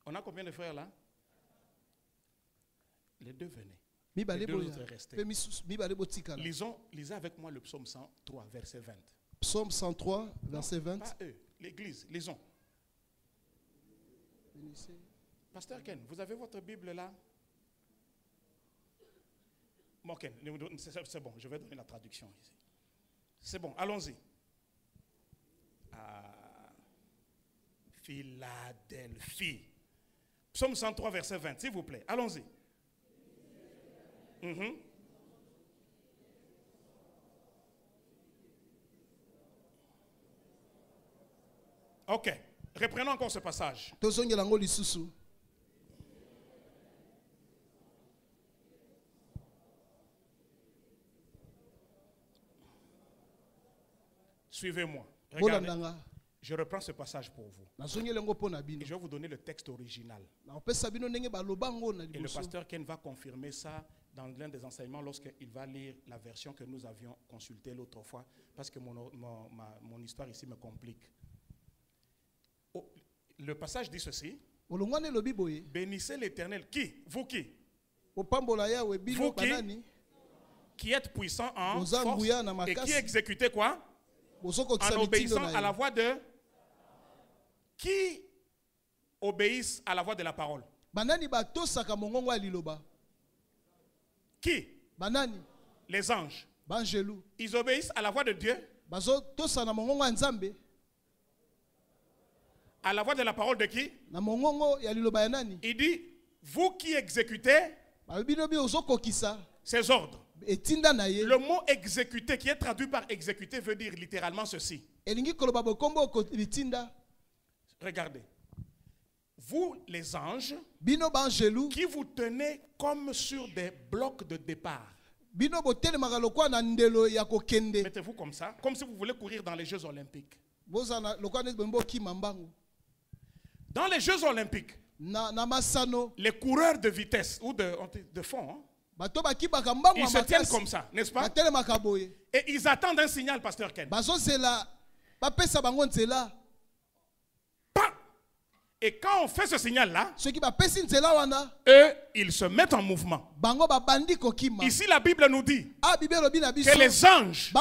On a combien de frères là? Les 2 venaient. Mi bale Les 2 boya. autres restaient. Pe mi bale botikala. Lisez avec moi le psaume 103, verset 20. Psaume 103, verset 20. Pas eux, l'église, lisons. Pasteur Ken, vous avez votre Bible là? Bon, Ken, c'est bon, je vais donner la traduction ici. C'est bon, allons-y. Philadelphie. Psaume 103, verset 20, s'il vous plaît. Allons-y. Ok. Reprenons encore ce passage. Suivez-moi. Regardez. Je reprends ce passage pour vous. Et je vais vous donner le texte original. Et le pasteur Ken va confirmer ça dans l'un des enseignements lorsqu'il va lire la version que nous avions consultée l'autre fois, parce que mon histoire ici me complique. Oh, le passage dit ceci. Bénissez l'Éternel. Qui? Vous qui? Vous qui êtes puissant en force et qui exécutez quoi? En obéissant à la voix de... Qui obéissent à la voix de la parole? Qui? Les anges. Ils obéissent à la voix de Dieu, à la voix de la parole de qui? Il dit, vous qui exécutez ces ordres. Le mot exécuter, qui est traduit par exécuter, veut dire littéralement ceci. Regardez. Vous, les anges, qui vous tenez comme sur des blocs de départ. Mettez-vous comme ça, comme si vous voulez courir dans les Jeux Olympiques. Dans les Jeux Olympiques, les coureurs de vitesse ou de fond, ils se tiennent comme ça, n'est-ce pas? Et ils attendent un signal, pasteur Ken. Et quand on fait ce signal-là, eux, ils se mettent en mouvement. Ici, la Bible nous dit que les anges,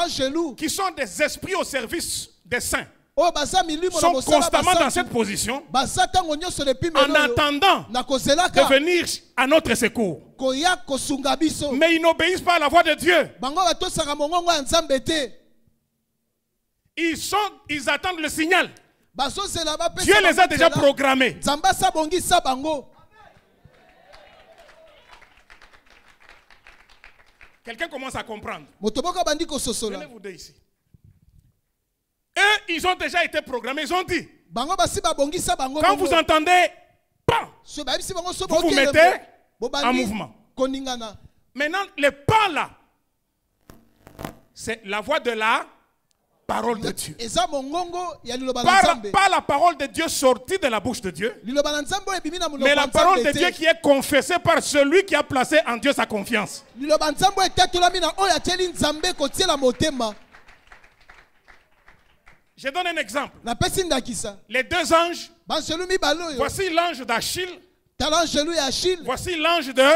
qui sont des esprits au service des saints, sont constamment dans cette position en attendant de venir à notre secours. Mais ils n'obéissent pas à la voix de Dieu. Ils attendent le signal. Dieu les a déjà programmés. Quelqu'un commence à comprendre. Venez-vous deux ici. Eux, ils ont déjà été programmés. Ils ont dit, quand vous entendez, pan, vous vous mettez en mouvement. Maintenant, les pas là, c'est la voix de la parole de Dieu. Pas la parole de Dieu sortie de la bouche de Dieu, mais la parole de Dieu qui est confessée par celui qui a placé en Dieu sa confiance. Je donne un exemple. Les 2 anges, voici l'ange d'Achille, voici l'ange de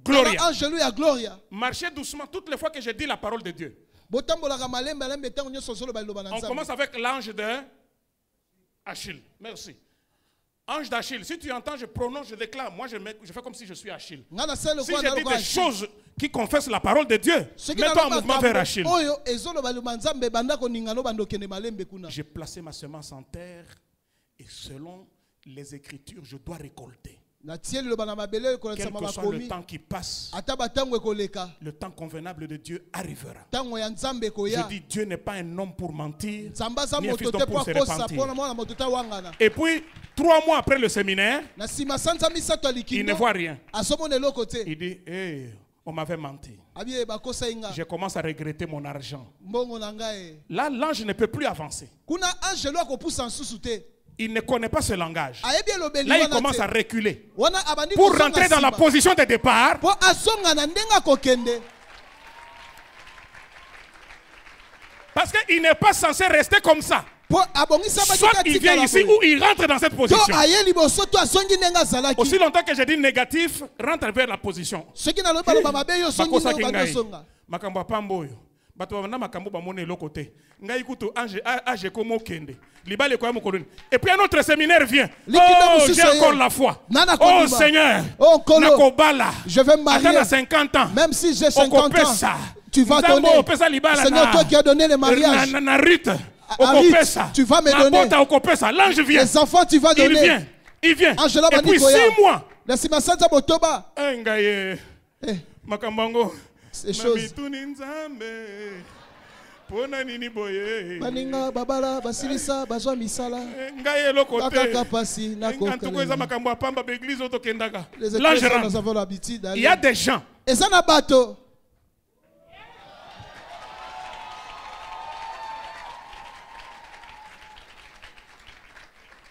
Gloria. Marchez doucement toutes les fois que je dis la parole de Dieu. On commence avec l'ange de Achille. Merci. Ange d'Achille, si tu entends, je prononce, je déclare. Moi, je fais comme si je suis Achille. Si je dis des choses qui confessent la parole de Dieu, mets-toi en mouvement vers Achille. J'ai placé ma semence en terre et selon les Écritures, je dois récolter. Quel que soit le temps qui passe, le temps convenable de Dieu arrivera. Je dis, Dieu n'est pas un homme pour mentir, ni un fils d'homme pour se repentir. Et puis, 3 mois après le séminaire, il ne voit rien. Il dit, hey, on m'avait menti. Je commence à regretter mon argent. Là, l'ange ne peut plus avancer. Il ne connaît pas ce langage. Là, il commence à reculer pour rentrer dans la position de départ. Parce qu'il n'est pas censé rester comme ça. Soit il vient ici ou il rentre dans cette position. Aussi longtemps que je dis négatif, rentre vers la position. Et puis un autre séminaire vient. Oh, j'ai encore la foi. Oh Seigneur, je vais me marier à 50 ans. Même si j'ai 50 ans, tu vas donner. Seigneur, toi qui as donné le mariage, tu vas me donner. L'ange vient. Les enfants, tu vas donner. Il vient. Et puis 6 mois. Ces choses. Baninga babala basilisa bazwa misala. Nous avons l'habitude d'aller. Il y a des gens.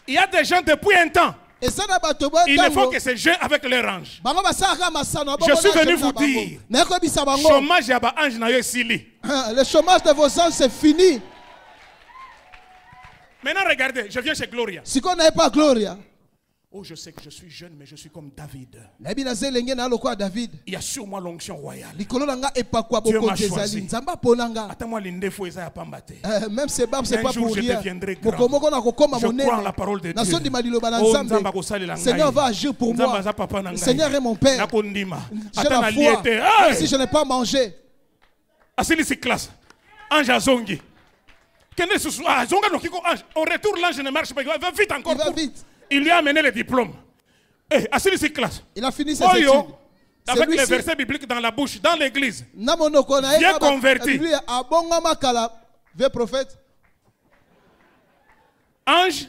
Il y a des gens depuis un temps. Il ne faut que ces jeunes avec leur ange. Je suis venu vous dire, le chômage de vos anges c'est fini. Maintenant regardez, je viens chez Gloria. Si on n'avait pas Gloria. Oh, je sais que je suis jeune, mais je suis comme David. Il y a sur moi l'onction royale. Dieu m'a choisi. Même ces barbes, c'est pas pour rien. Je crois en la parole de Dieu. Oh, Seigneur va agir pour moi. Seigneur est mon Père. J'ai la foi. Même si je n'ai pas mangé. Ange Azongi. Au retour, l'ange ne marche pas. Il va vite encore. Il va vite. Il lui a amené le diplôme. Il a fini ses études. Avec les versets bibliques dans la bouche, dans l'église. Bien converti. Ange,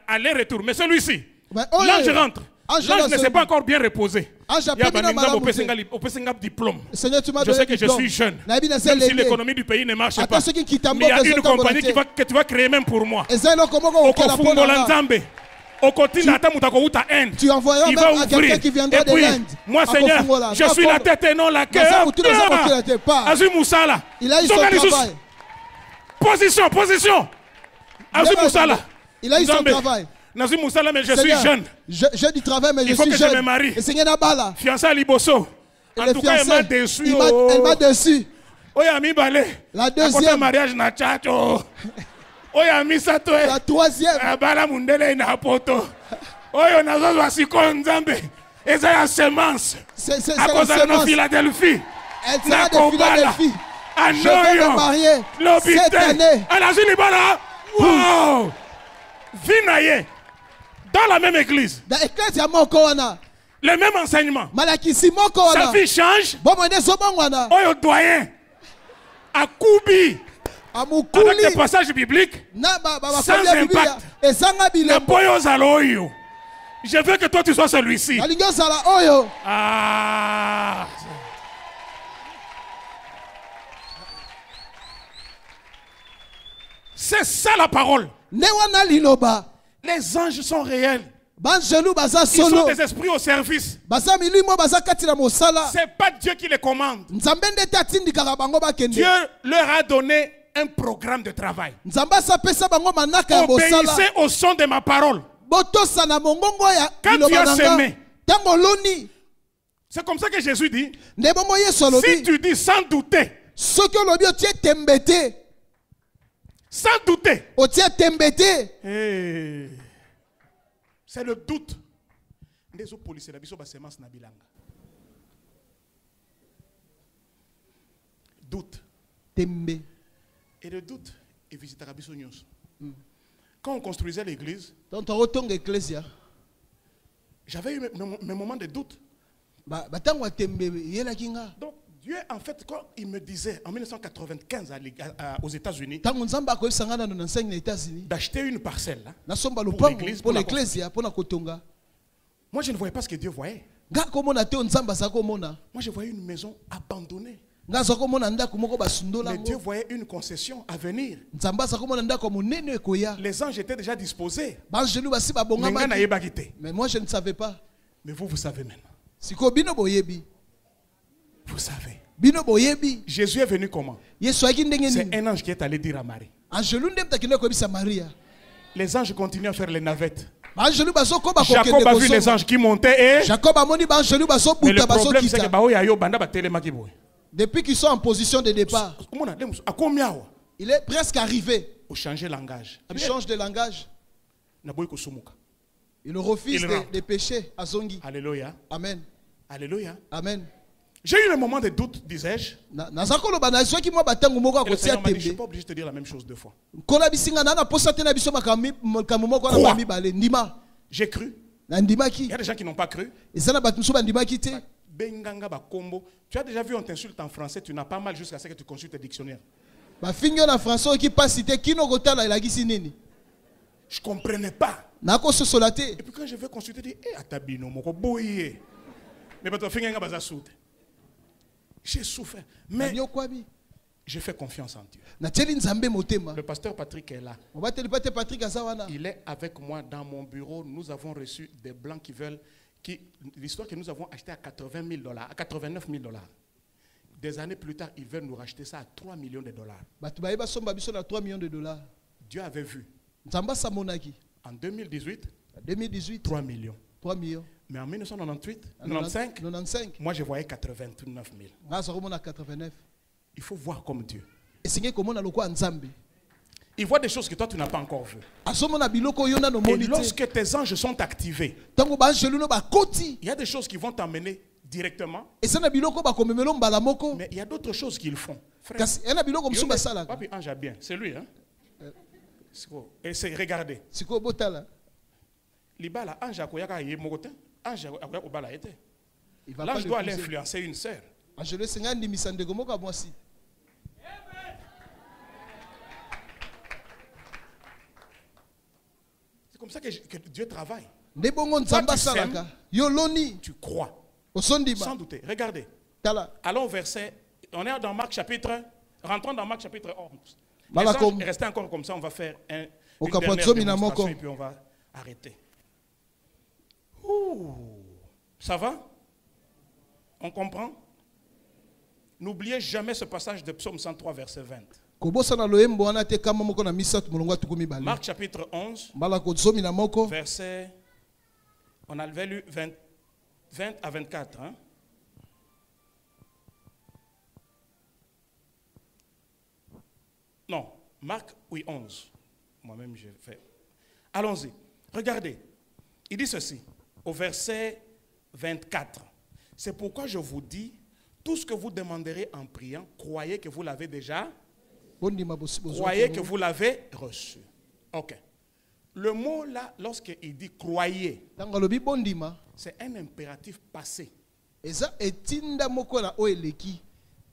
aller-retour. Mais celui-ci, l'ange rentre. L'ange ne s'est pas encore bien reposé. Seigneur, tu m'as je sais que je suis jeune. Même si l'économie du pays ne marche pas. Mais il y a une compagnie que tu vas créer même pour moi. Tu envoyeras même à quelqu'un qui viendra de l'Inde. Moi, Seigneur, je suis la tête et non la cœur. Il a eu son travail. Position. Il a eu son travail. Mais je suis jeune. J'ai du travail, mais je suis jeune. Il faut que je me marie. Et Seigneur Nabala. Fiancé à Liboso. En tout cas, elle m'a déçu. Elle m'a déçu. La deuxième. Mariage na chacho. La troisième. C'est la semence. Elle sera de Philadelphie. Je vais me marier cette année. Wow. Dans la même église. Le même enseignement. Sa vie change. Oyo doyen. Akubi. Avec des passages bibliques sans impact. Je veux que toi tu sois celui-ci. Ah. C'est ça la parole. Les anges sont réels. Ils sont des esprits au service. C'est pas Dieu qui les commande. Dieu leur a donné un programme de travail. Obéissez au son de ma parole. Quand tu as semé, c'est comme ça que Jésus dit, si tu dis sans douter, sans douter, hey, c'est le doute. Doute. Et le doute est visité à Quand on construisait l'église, J'avais eu mes moments de doute. Donc, Dieu, en fait, quand il me disait en 1995 aux États-Unis d'acheter une parcelle là, pour l'église, moi je ne voyais pas ce que Dieu voyait. Moi je voyais une maison abandonnée. Mais Dieu voyait une concession à venir. Les anges étaient déjà disposés. Mais moi je ne savais pas. Mais vous savez maintenant. Vous savez. Jésus est venu comment? C'est un ange qui est allé dire à Marie. Les anges continuent à faire les navettes. Jacob a vu les anges qui montaient et... Mais le problème c'est que... Depuis qu'ils sont en position de départ, il est presque arrivé. Il change de langage. Il change de langage. Il refuse de pécher à Zongi. Alléluia. Amen. Alléluia. Amen. J'ai eu un moment de doute, disais-je. Et le Seigneur m'a dit, je ne suis pas obligé de te dire la même chose deux fois. J'ai cru. Il y a des gens qui n'ont pas cru. Tu as déjà vu on t'insulte en français, tu n'as pas mal jusqu'à ce que tu consultes le dictionnaire. Je ne comprenais pas. Et puis quand je vais consulter, je dis, j'ai souffert. Mais j'ai fait confiance en Dieu. Le pasteur Patrick est là. Il est avec moi dans mon bureau. Nous avons reçu des blancs qui veulent... L'histoire que nous avons acheté à 80 000 $, à 89 000 $. Des années plus tard, ils veulent nous racheter ça à 3 millions de $. Dieu avait vu. En 2018, 3 millions. 3 millions. Mais en 1995, moi je voyais 89 000. Il faut voir comme Dieu. Il voit des choses que toi tu n'as pas encore vues. Et lorsque tes anges sont activés, il y a des choses qui vont t'emmener directement. Mais il y a d'autres choses qu'ils font. Frère, papi ange a bien, c'est lui. Hein? Et c'est regardez. L'Ange doit aller influencer une sœur. C'est comme ça que Dieu travaille. Tu crois. Sans douter. Regardez. Allons au verset. On est dans Marc chapitre. Rentrons dans Marc chapitre 11. Restez encore comme ça. On va faire une dernière démonstration et puis on va arrêter. Ouh. Ça va? On comprend? N'oubliez jamais ce passage de Psaume 103, verset 20. Marc chapitre 11, verset, on avait lu 20 à 24. Hein? Non, Marc, oui, 11. Moi-même, j'ai fait. Allons-y. Regardez. Il dit ceci, au verset 24. C'est pourquoi je vous dis, tout ce que vous demanderez en priant, croyez que vous l'avez déjà. Croyez que vous l'avez reçu. Ok. Le mot là, lorsqu'il dit croyez, c'est un impératif passé.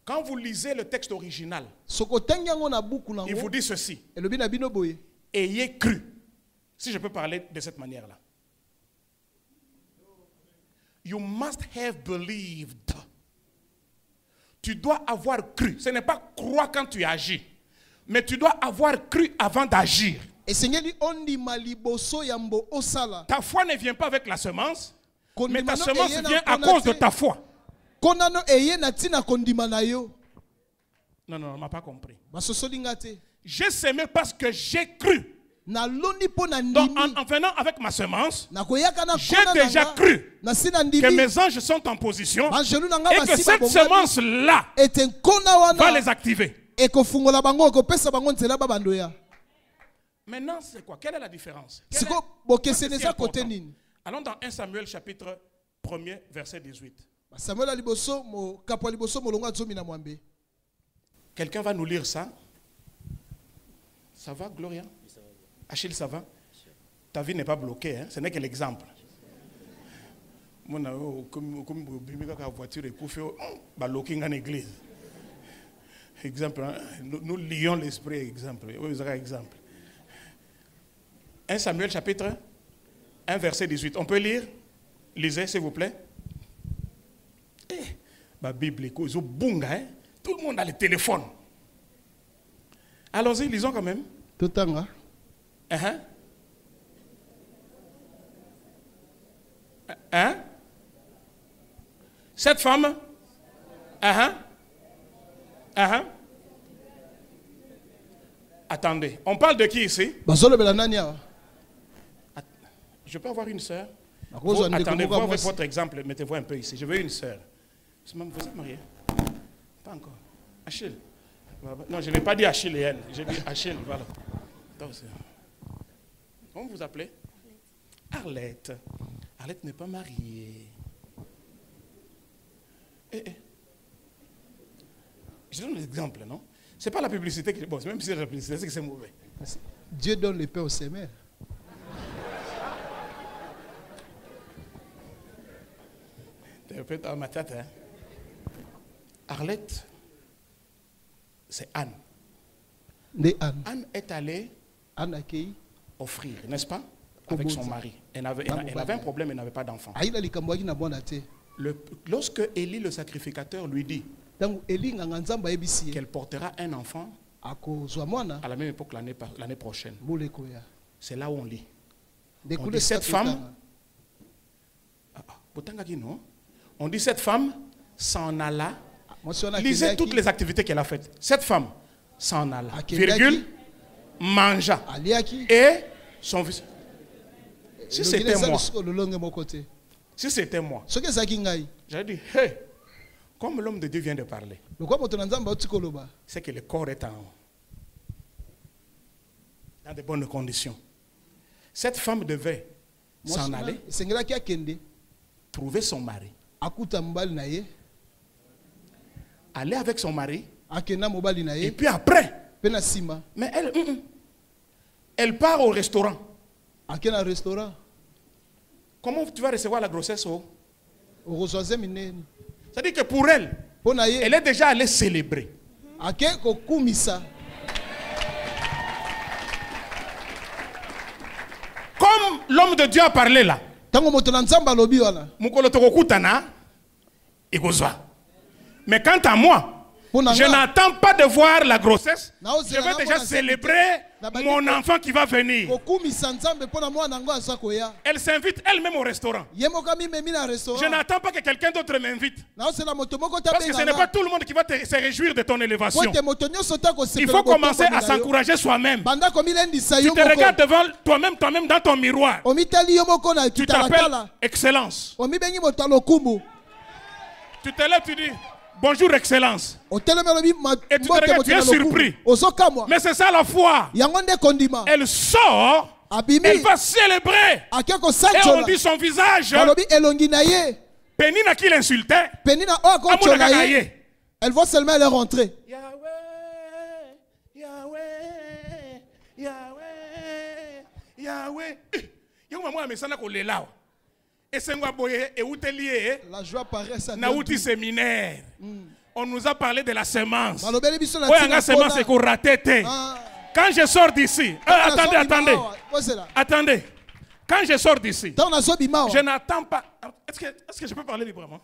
Quand vous lisez le texte original, il vous dit ceci. Ayez cru. Si je peux parler de cette manière-là. You must have believed. Tu dois avoir cru. Ce n'est pas croire quand tu agis. Mais tu dois avoir cru avant d'agir. Ta foi ne vient pas avec la semence. Mais ta semence vient à cause de ta foi. Non, on ne m'a pas compris. J'ai semé parce que j'ai cru. Donc en venant avec ma semence, j'ai déjà cru que mes anges sont en position et que cette semence-là va les activer. Maintenant, c'est quoi? Quelle est la différence? Allons dans 1 Samuel chapitre 1er, verset 18. Quelqu'un va nous lire ça? Ça va, Gloria? Achille, ça va? Ta vie n'est pas bloquée, hein? Ce n'est que l'exemple. Comme la voiture est coiffée, en église. Exemple, nous lions l'esprit, exemple. Exemple. 1 Samuel chapitre 1 verset 18. On peut lire? Lisez s'il vous plaît. La Bible, tout le monde a le téléphone. Allons-y, lisons quand même. Tout le temps. Hein? Cette femme? Attendez, on parle de qui ici? Je peux avoir une sœur? Attendez, vous avez votre exemple, mettez-vous un peu ici. Je veux une sœur. Vous êtes marié? Pas encore. Achille? Non, je n'ai pas dit Achille et elle. J'ai dit Achille, voilà. Comment vous appelez? Arlette. Arlette n'est pas mariée. Je donne l'exemple, non? Ce n'est pas la publicité qui... Bon, même si c'est la publicité, c'est que c'est mauvais. Dieu donne le pain aux semeurs. Interprète à ma tête, hein? Arlette, c'est Anne. Anne est allée offrir, n'est-ce pas? Avec son mari. Elle avait un problème, elle n'avait pas d'enfant. Lorsque Élie, le sacrificateur, lui dit qu'elle portera un enfant à la même époque l'année prochaine, c'est là où on lit. On dit cette femme, on dit cette femme s'en alla. Lisez toutes les activités qu'elle a faites. Cette femme s'en alla, virgule, mangea et son fils. Si c'était moi, j'allais dire, hey, comme l'homme de Dieu vient de parler, c'est que le corps est dans de bonnes conditions. Cette femme devait s'en aller, trouver son mari, aller avec son mari, et puis après, mais elle part au restaurant. Comment tu vas recevoir la grossesse? C'est-à-dire que pour elle, elle est déjà allée célébrer. Comme l'homme de Dieu a parlé là, mais quant à moi, je n'attends pas de voir la grossesse. Je vais déjà célébrer mon enfant qui va venir. Elle s'invite elle-même au restaurant. Je n'attends pas que quelqu'un d'autre m'invite. Parce que ce n'est pas tout le monde qui va se réjouir de ton élévation. Il faut commencer à s'encourager soi-même. Tu te regardes devant toi-même dans ton miroir. Tu t'appelles excellence. Tu te lèves, tu dis bonjour excellence. Et tu te regardes, tu es surpris. Mais c'est ça la foi. Elle sort, elle va célébrer. Et on dit son visage. Pénina qui l'insultait. Elle voit seulement leur entrée. Yahweh, Yahweh, Yahweh, Yahweh. La joie paraît ça. Séminaire. On nous a parlé de la semence. Quand je sors d'ici, attendez. Quand je sors d'ici, je n'attends pas. Est-ce que je peux parler librement?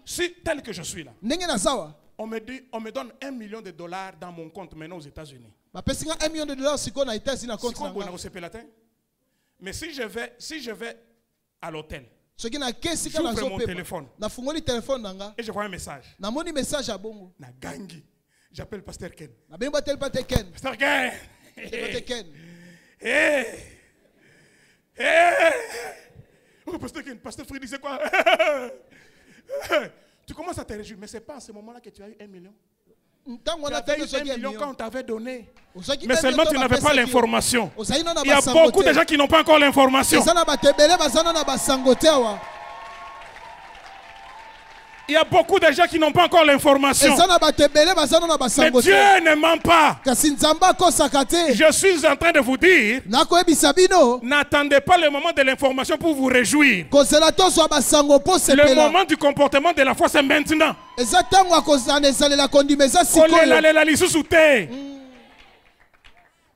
Si tel que je suis là, on me donne $1 million dans mon compte maintenant aux États-Unis. Mais si je vais à l'hôtel, j'ouvre mon téléphone et je vois un message. J'appelle Pasteur Ken. Pasteur Ken. Oh, Pasteur Ken, Pasteur Freddy, c'est quoi? Tu commences à te réjouir, mais ce n'est pas à ce moment-là que tu as eu 1 million. Tu avais eu 1 million quand on t'avait donné. Mais seulement tu n'avais pas l'information. Il y a beaucoup de gens qui n'ont pas encore l'information. Il Il y a beaucoup de gens qui n'ont pas encore l'information. Mais Dieu ne ment pas. Je suis en train de vous dire, n'attendez pas le moment de l'information pour vous réjouir. Le moment du comportement de la foi, c'est maintenant.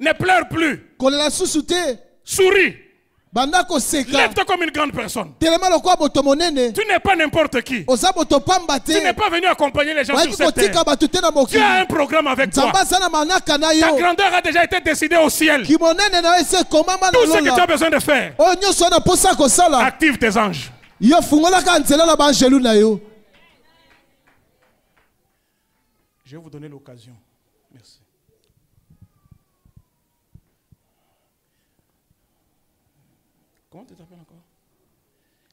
Ne pleure plus. Souris. Lève-toi comme une grande personne. Tu n'es pas n'importe qui. Tu n'es pas venu accompagner les gens sur cette terre. Tu as un programme avec toi. Ta grandeur a déjà été décidée au ciel. Tout ce que tu as besoin de faire, active tes anges. Je vais vous donner l'occasion. Merci. Comment tu t'appelles encore?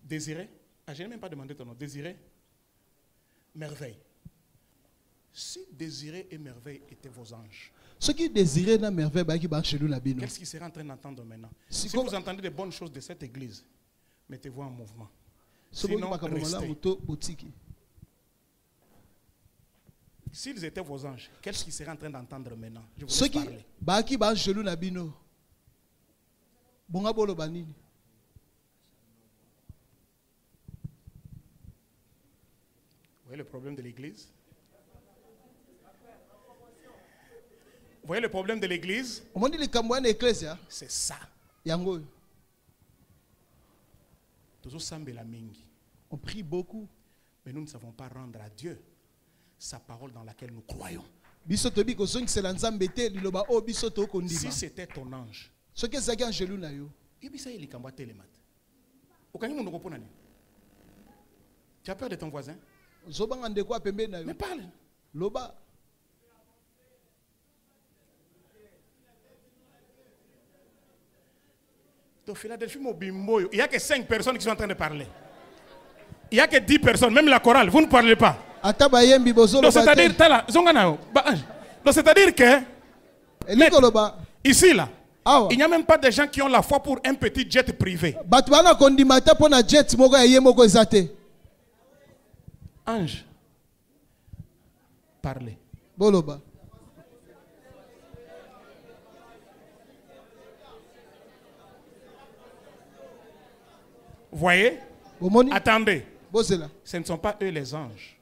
Désiré? Ah, je n'ai même pas demandé ton nom. Désiré? Merveille. Si Désiré et Merveille étaient vos anges, ceux qui désiraient la merveille, qu'est-ce qu'ils seraient en train d'entendre maintenant? Si vous entendez des bonnes choses de cette église, mettez-vous en mouvement. Sinon, restez. S'ils étaient vos anges, qu'est-ce qu'ils seraient en train d'entendre maintenant? Je vous parler. Vous voyez le problème de l'église? Vous voyez le problème de l'église? C'est ça. On prie beaucoup. Mais nous ne savons pas rendre à Dieu sa parole dans laquelle nous croyons. Si c'était ton ange, tu as peur de ton voisin? Mais parle. Au Philadelphie, il n'y a que 5 personnes qui sont en train de parler. Il n'y a que 10 personnes, même la chorale, vous ne parlez pas. C'est-à-dire que ici, là, il n'y a même pas de gens qui ont la foi pour un petit jet privé. Ange, parlez. Voyez? Attendez. Ce ne sont pas eux les anges.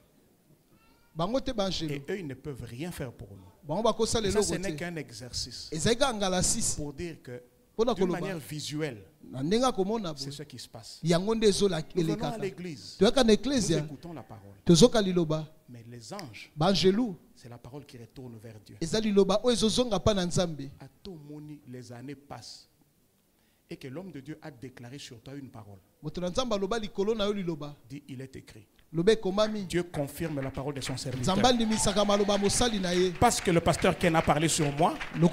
Et eux, ils ne peuvent rien faire pour nous. Ça, ce n'est qu'un exercice pour dire que d'une manière visuelle, c'est ce qui se passe. Nous venons à l'église, nous écoutons la parole. Mais les anges, c'est la parole qui retourne vers Dieu. À tout moment, les années passent et que l'homme de Dieu a déclaré sur toi une parole. Dit, il est écrit. Dieu confirme la parole de son serviteur. Parce que le pasteur Ken a parlé sur moi, il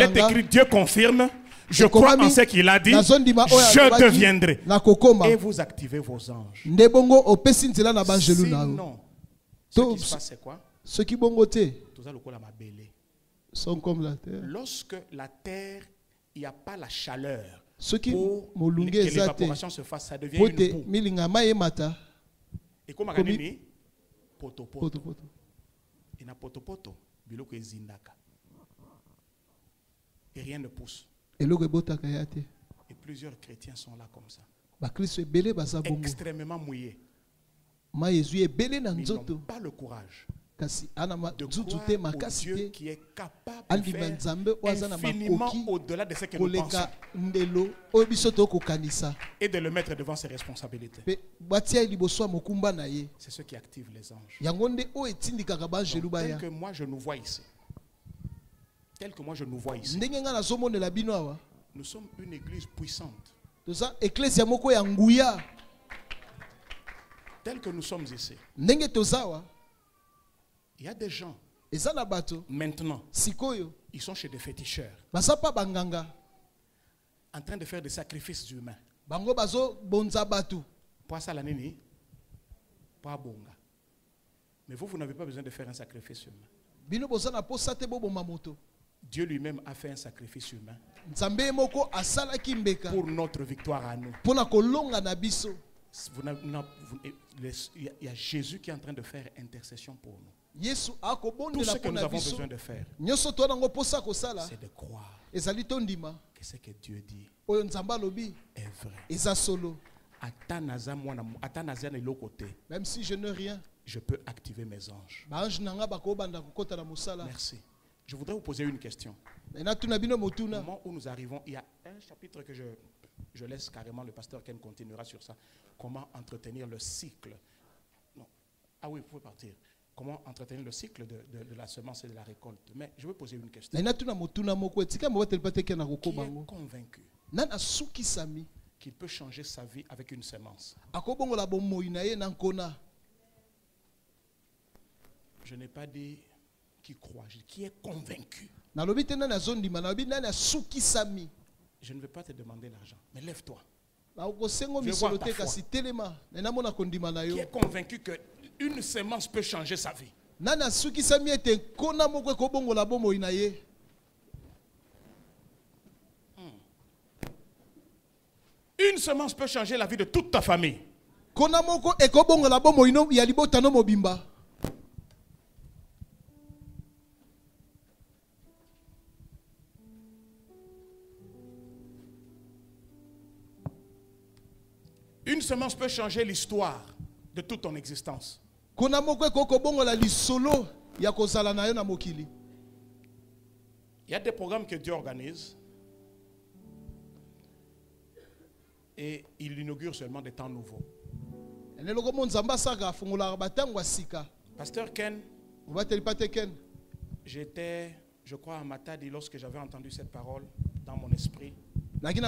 est écrit, Dieu confirme, je crois en ce qu'il a dit, je deviendrai. Et vous activez vos anges. Sinon, ce qui se passe, c'est quoi? Sont comme la terre. Lorsque la terre, il n'y a pas la chaleur pour que l'évaporation se fasse, ça devient une boue. Et comme on dit, poto poto. Et na poto poto, biloko ezindaka. Et rien ne pousse. Et plusieurs chrétiens sont là comme ça. Extrêmement mouillés. Ils n'ont pas le courage de croire au Dieu qui est capable de faire infiniment au-delà de ce que nous pensons et de le mettre devant ses responsabilités. C'est ce qui active les anges. Donc, tel que moi je nous vois ici, nous sommes une église puissante. Tel que nous sommes ici, il y a des gens, maintenant, ils sont chez des féticheurs, en train de faire des sacrifices humains. Mais vous n'avez pas besoin de faire un sacrifice humain. Dieu lui-même a fait un sacrifice humain pour notre victoire à nous. Il y a Jésus qui est en train de faire intercession pour nous. Yesu Tout akobondela ce que nous pona avons biso. besoin de faire, Nyonso to nango posa kosala. c'est de croire Ezali tondima. que ce que Dieu dit Oyo nzamba lobi. est vrai. Eza solo. Même si je n'ai rien, je peux activer mes anges. Merci. Je voudrais vous poser une question. Au moment où nous arrivons, il y a un chapitre que je laisse carrément, le pasteur Ken continuera sur ça. Comment entretenir le cycle. Non. Ah oui, vous pouvez partir. Comment entretenir le cycle de la semence et de la récolte. Mais je veux poser une question. Qui est convaincu qu'il peut changer sa vie avec une semence? Je n'ai pas dit qui croit, je dis qui est convaincu. Je ne vais pas te demander l'argent, mais lève-toi. Je veux voir ta foi. Qui est convaincu qu'une semence peut changer sa vie? Une semence peut changer la vie de toute ta famille. Une semence peut changer l'histoire de toute ton existence. Il y a des programmes que Dieu organise et il inaugure seulement des temps nouveaux. Pasteur Ken, j'étais, je crois, à Matadi lorsque j'avais entendu cette parole dans mon esprit. J'ai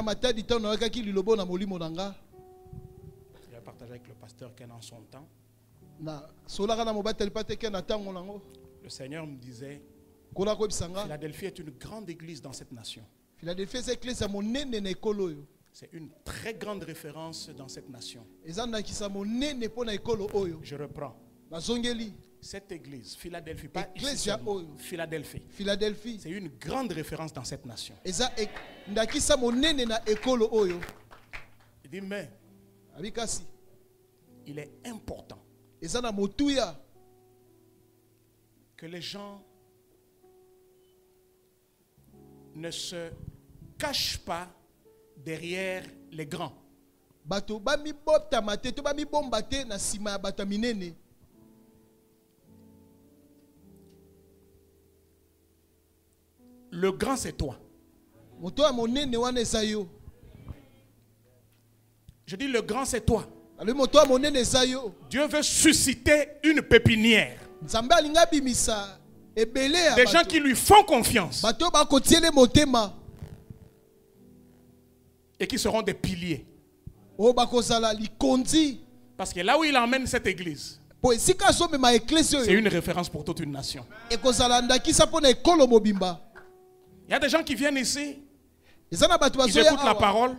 partagé avec le pasteur Ken en son temps. Le Seigneur me disait, Philadelphie est une grande église dans cette nation. C'est une très grande référence dans cette nation. Je reprends. Cette église, Philadelphie, pas ici, Philadelphie. C'est une grande référence dans cette nation. Il dit, mais il est important que les gens ne se cachent pas derrière les grands. Le grand, c'est toi. Je dis le grand, c'est toi. Dieu veut susciter une pépinière. Des gens qui lui font confiance. Et qui seront des piliers. Parce que là où il emmène cette église, c'est une référence pour toute une nation. Il y a des gens qui viennent ici, ils écoutent la parole.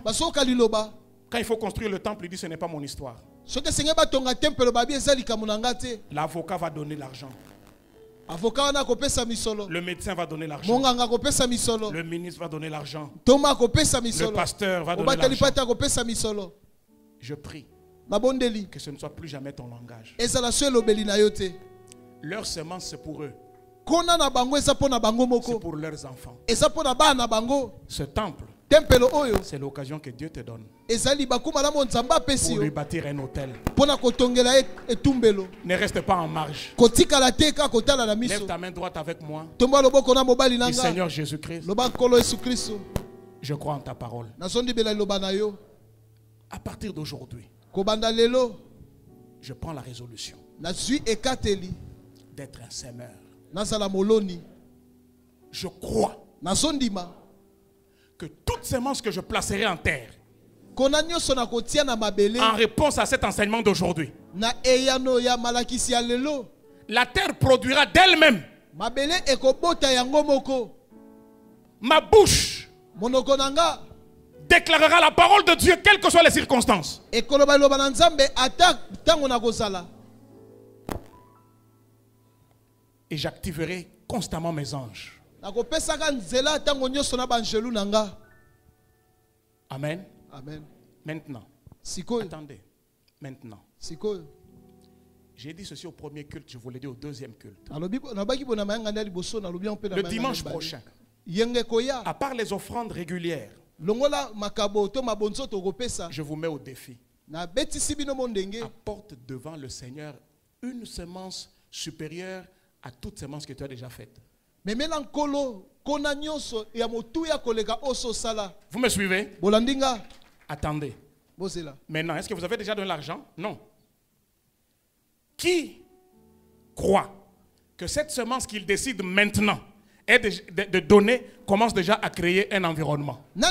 Quand il faut construire le temple, il dit ce n'est pas mon histoire. L'avocat va donner l'argent. Le médecin va donner l'argent. Le ministre va donner l'argent. Le pasteur va donner l'argent. Je prie que ce ne soit plus jamais ton langage. Leur semence, c'est pour eux. C'est pour leurs enfants. Ce temple, c'est l'occasion que Dieu te donne pour lui bâtir un hôtel. Ne reste pas en marge. Lève ta main droite avec moi. Dis, Seigneur Jésus-Christ, je crois en ta parole. À partir d'aujourd'hui, je prends la résolution d'être un semeur. Je crois que toute semence que je placerai en terre, en réponse à cet enseignement d'aujourd'hui, la terre produira d'elle-même. Ma bouche déclarera la parole de Dieu, quelles que soient les circonstances. Et j'activerai constamment mes anges. Amen. Amen. Maintenant, attendez. Maintenant, Sikoyo. j'ai dit ceci au premier culte, je vous l'ai dit au deuxième culte. Le dimanche prochain, à part les offrandes régulières, je vous mets au défi. Apporte devant le Seigneur une semence supérieure à toute semence que tu as déjà faite. Vous me suivez? Attendez. Maintenant, est-ce que vous avez déjà donné l'argent? Non. Qui croit que cette semence qu'il décide maintenant est de donner commence déjà à créer un environnement? Nous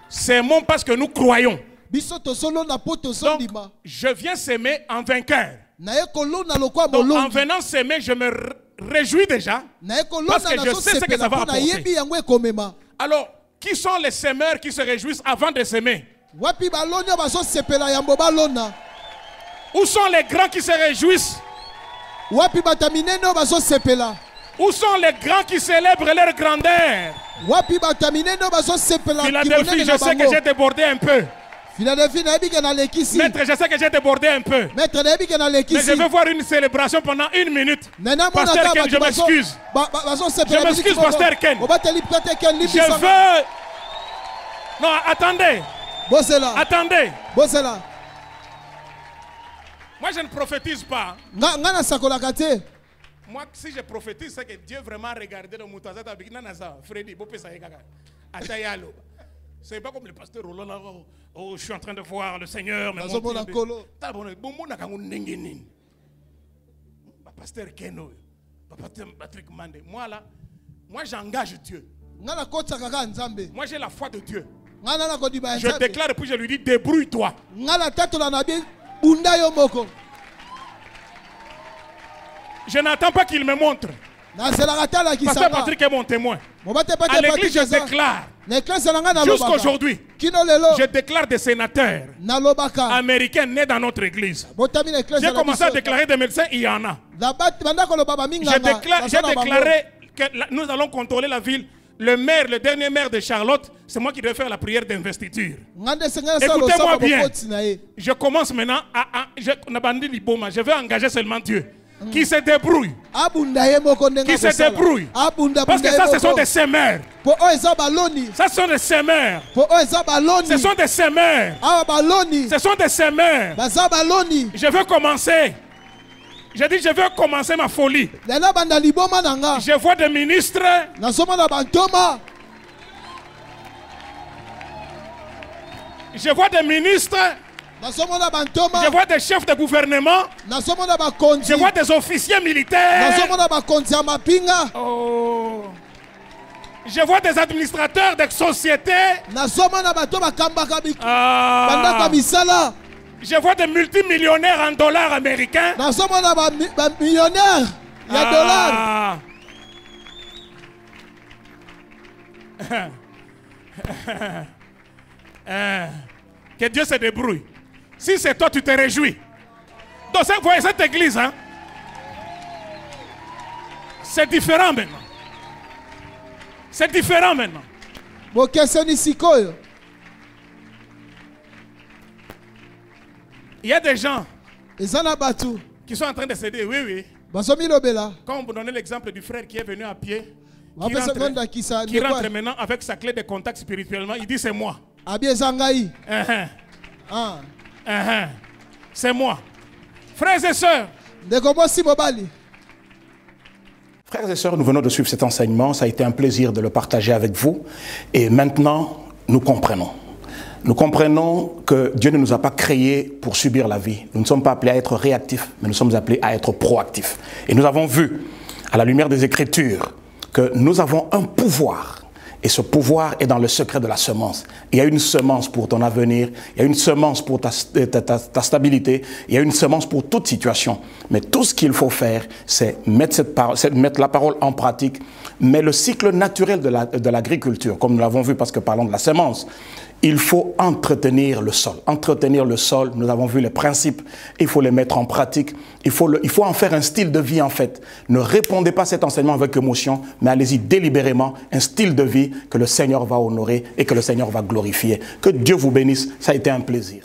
s'aimons parce que nous croyons. Donc, je viens s'aimer en vainqueur. Donc, en venant s'aimer, je me réjouis déjà parce que je sais ce que ça va apporter. Alors, qui sont les s'aimeurs qui se réjouissent avant de s'aimer? Où sont les grands qui se réjouissent? Où sont les grands qui célèbrent leur grandeur? Philadelphie, je sais que j'ai débordé un peu. Maître, je sais que j'ai débordé un peu. Mais je veux voir une célébration pendant 1 minute. Pasteur Ken, je m'excuse. Je m'excuse, Pasteur Ken. Je veux... Non, attendez. Attendez. Moi, je ne prophétise pas. Moi, si je prophétise, c'est que Dieu vraiment a regardé le mouton. Freddy, c'est pas comme le pasteur Roland là. Oh, je suis en train de voir le Seigneur. Pasteur Keno, pasteur Patrick Mande. Moi là, moi j'engage Dieu. Moi j'ai la foi de Dieu. Je déclare et puis je lui dis débrouille-toi. Je n'attends pas qu'il me montre. Pasteur Patrick est mon témoin. À l'église, je déclare. Jusqu'aujourd'hui, je déclare des sénateurs américains nés dans notre église. J'ai commencé à déclarer des médecins, il y en a. J'ai déclaré que nous allons contrôler la ville. Le maire, le dernier maire de Charlotte, c'est moi qui devais faire la prière d'investiture. Écoutez-moi bien. Je commence maintenant je vais engager seulement Dieu. Qui se débrouille. Qui se débrouille. Parce que ça, ce sont des semeurs. Ça, ce sont des semeurs. Ce sont des semeurs. Ce sont des semeurs. Je veux commencer. Je dis, je veux commencer ma folie. Je vois des ministres. Je vois des ministres. Je vois des chefs de gouvernement. Je vois des officiers militaires. Oh. Je vois des administrateurs de sociétés. Je vois des multimillionnaires en dollars américains. Que Dieu se débrouille. Si c'est toi, tu te réjouis. Donc, vous voyez cette église, hein? C'est différent maintenant. C'est différent maintenant. Il y a des gens qui sont en train de se dire, oui, oui. Quand vous donnez l'exemple du frère qui est venu à pied, qui rentre maintenant avec sa clé de contact spirituellement, il dit c'est moi. C'est moi. Frères et sœurs. Frères et sœurs, nous venons de suivre cet enseignement. Ça a été un plaisir de le partager avec vous. Et maintenant, nous comprenons. Nous comprenons que Dieu ne nous a pas créés pour subir la vie. Nous ne sommes pas appelés à être réactifs, mais nous sommes appelés à être proactifs. Et nous avons vu, à la lumière des Écritures, que nous avons un pouvoir. Et ce pouvoir est dans le secret de la semence. Il y a une semence pour ton avenir, il y a une semence pour ta stabilité, il y a une semence pour toute situation. Mais tout ce qu'il faut faire, c'est mettre la parole en pratique. Mais le cycle naturel de l'agriculture, comme nous l'avons vu parce que parlons de la semence, il faut entretenir le sol. Entretenir le sol, nous avons vu les principes, il faut les mettre en pratique. Il faut en faire un style de vie en fait. Ne répondez pas à cet enseignement avec émotion, mais allez-y délibérément, un style de vie que le Seigneur va honorer et que le Seigneur va glorifier. Que Dieu vous bénisse, ça a été un plaisir.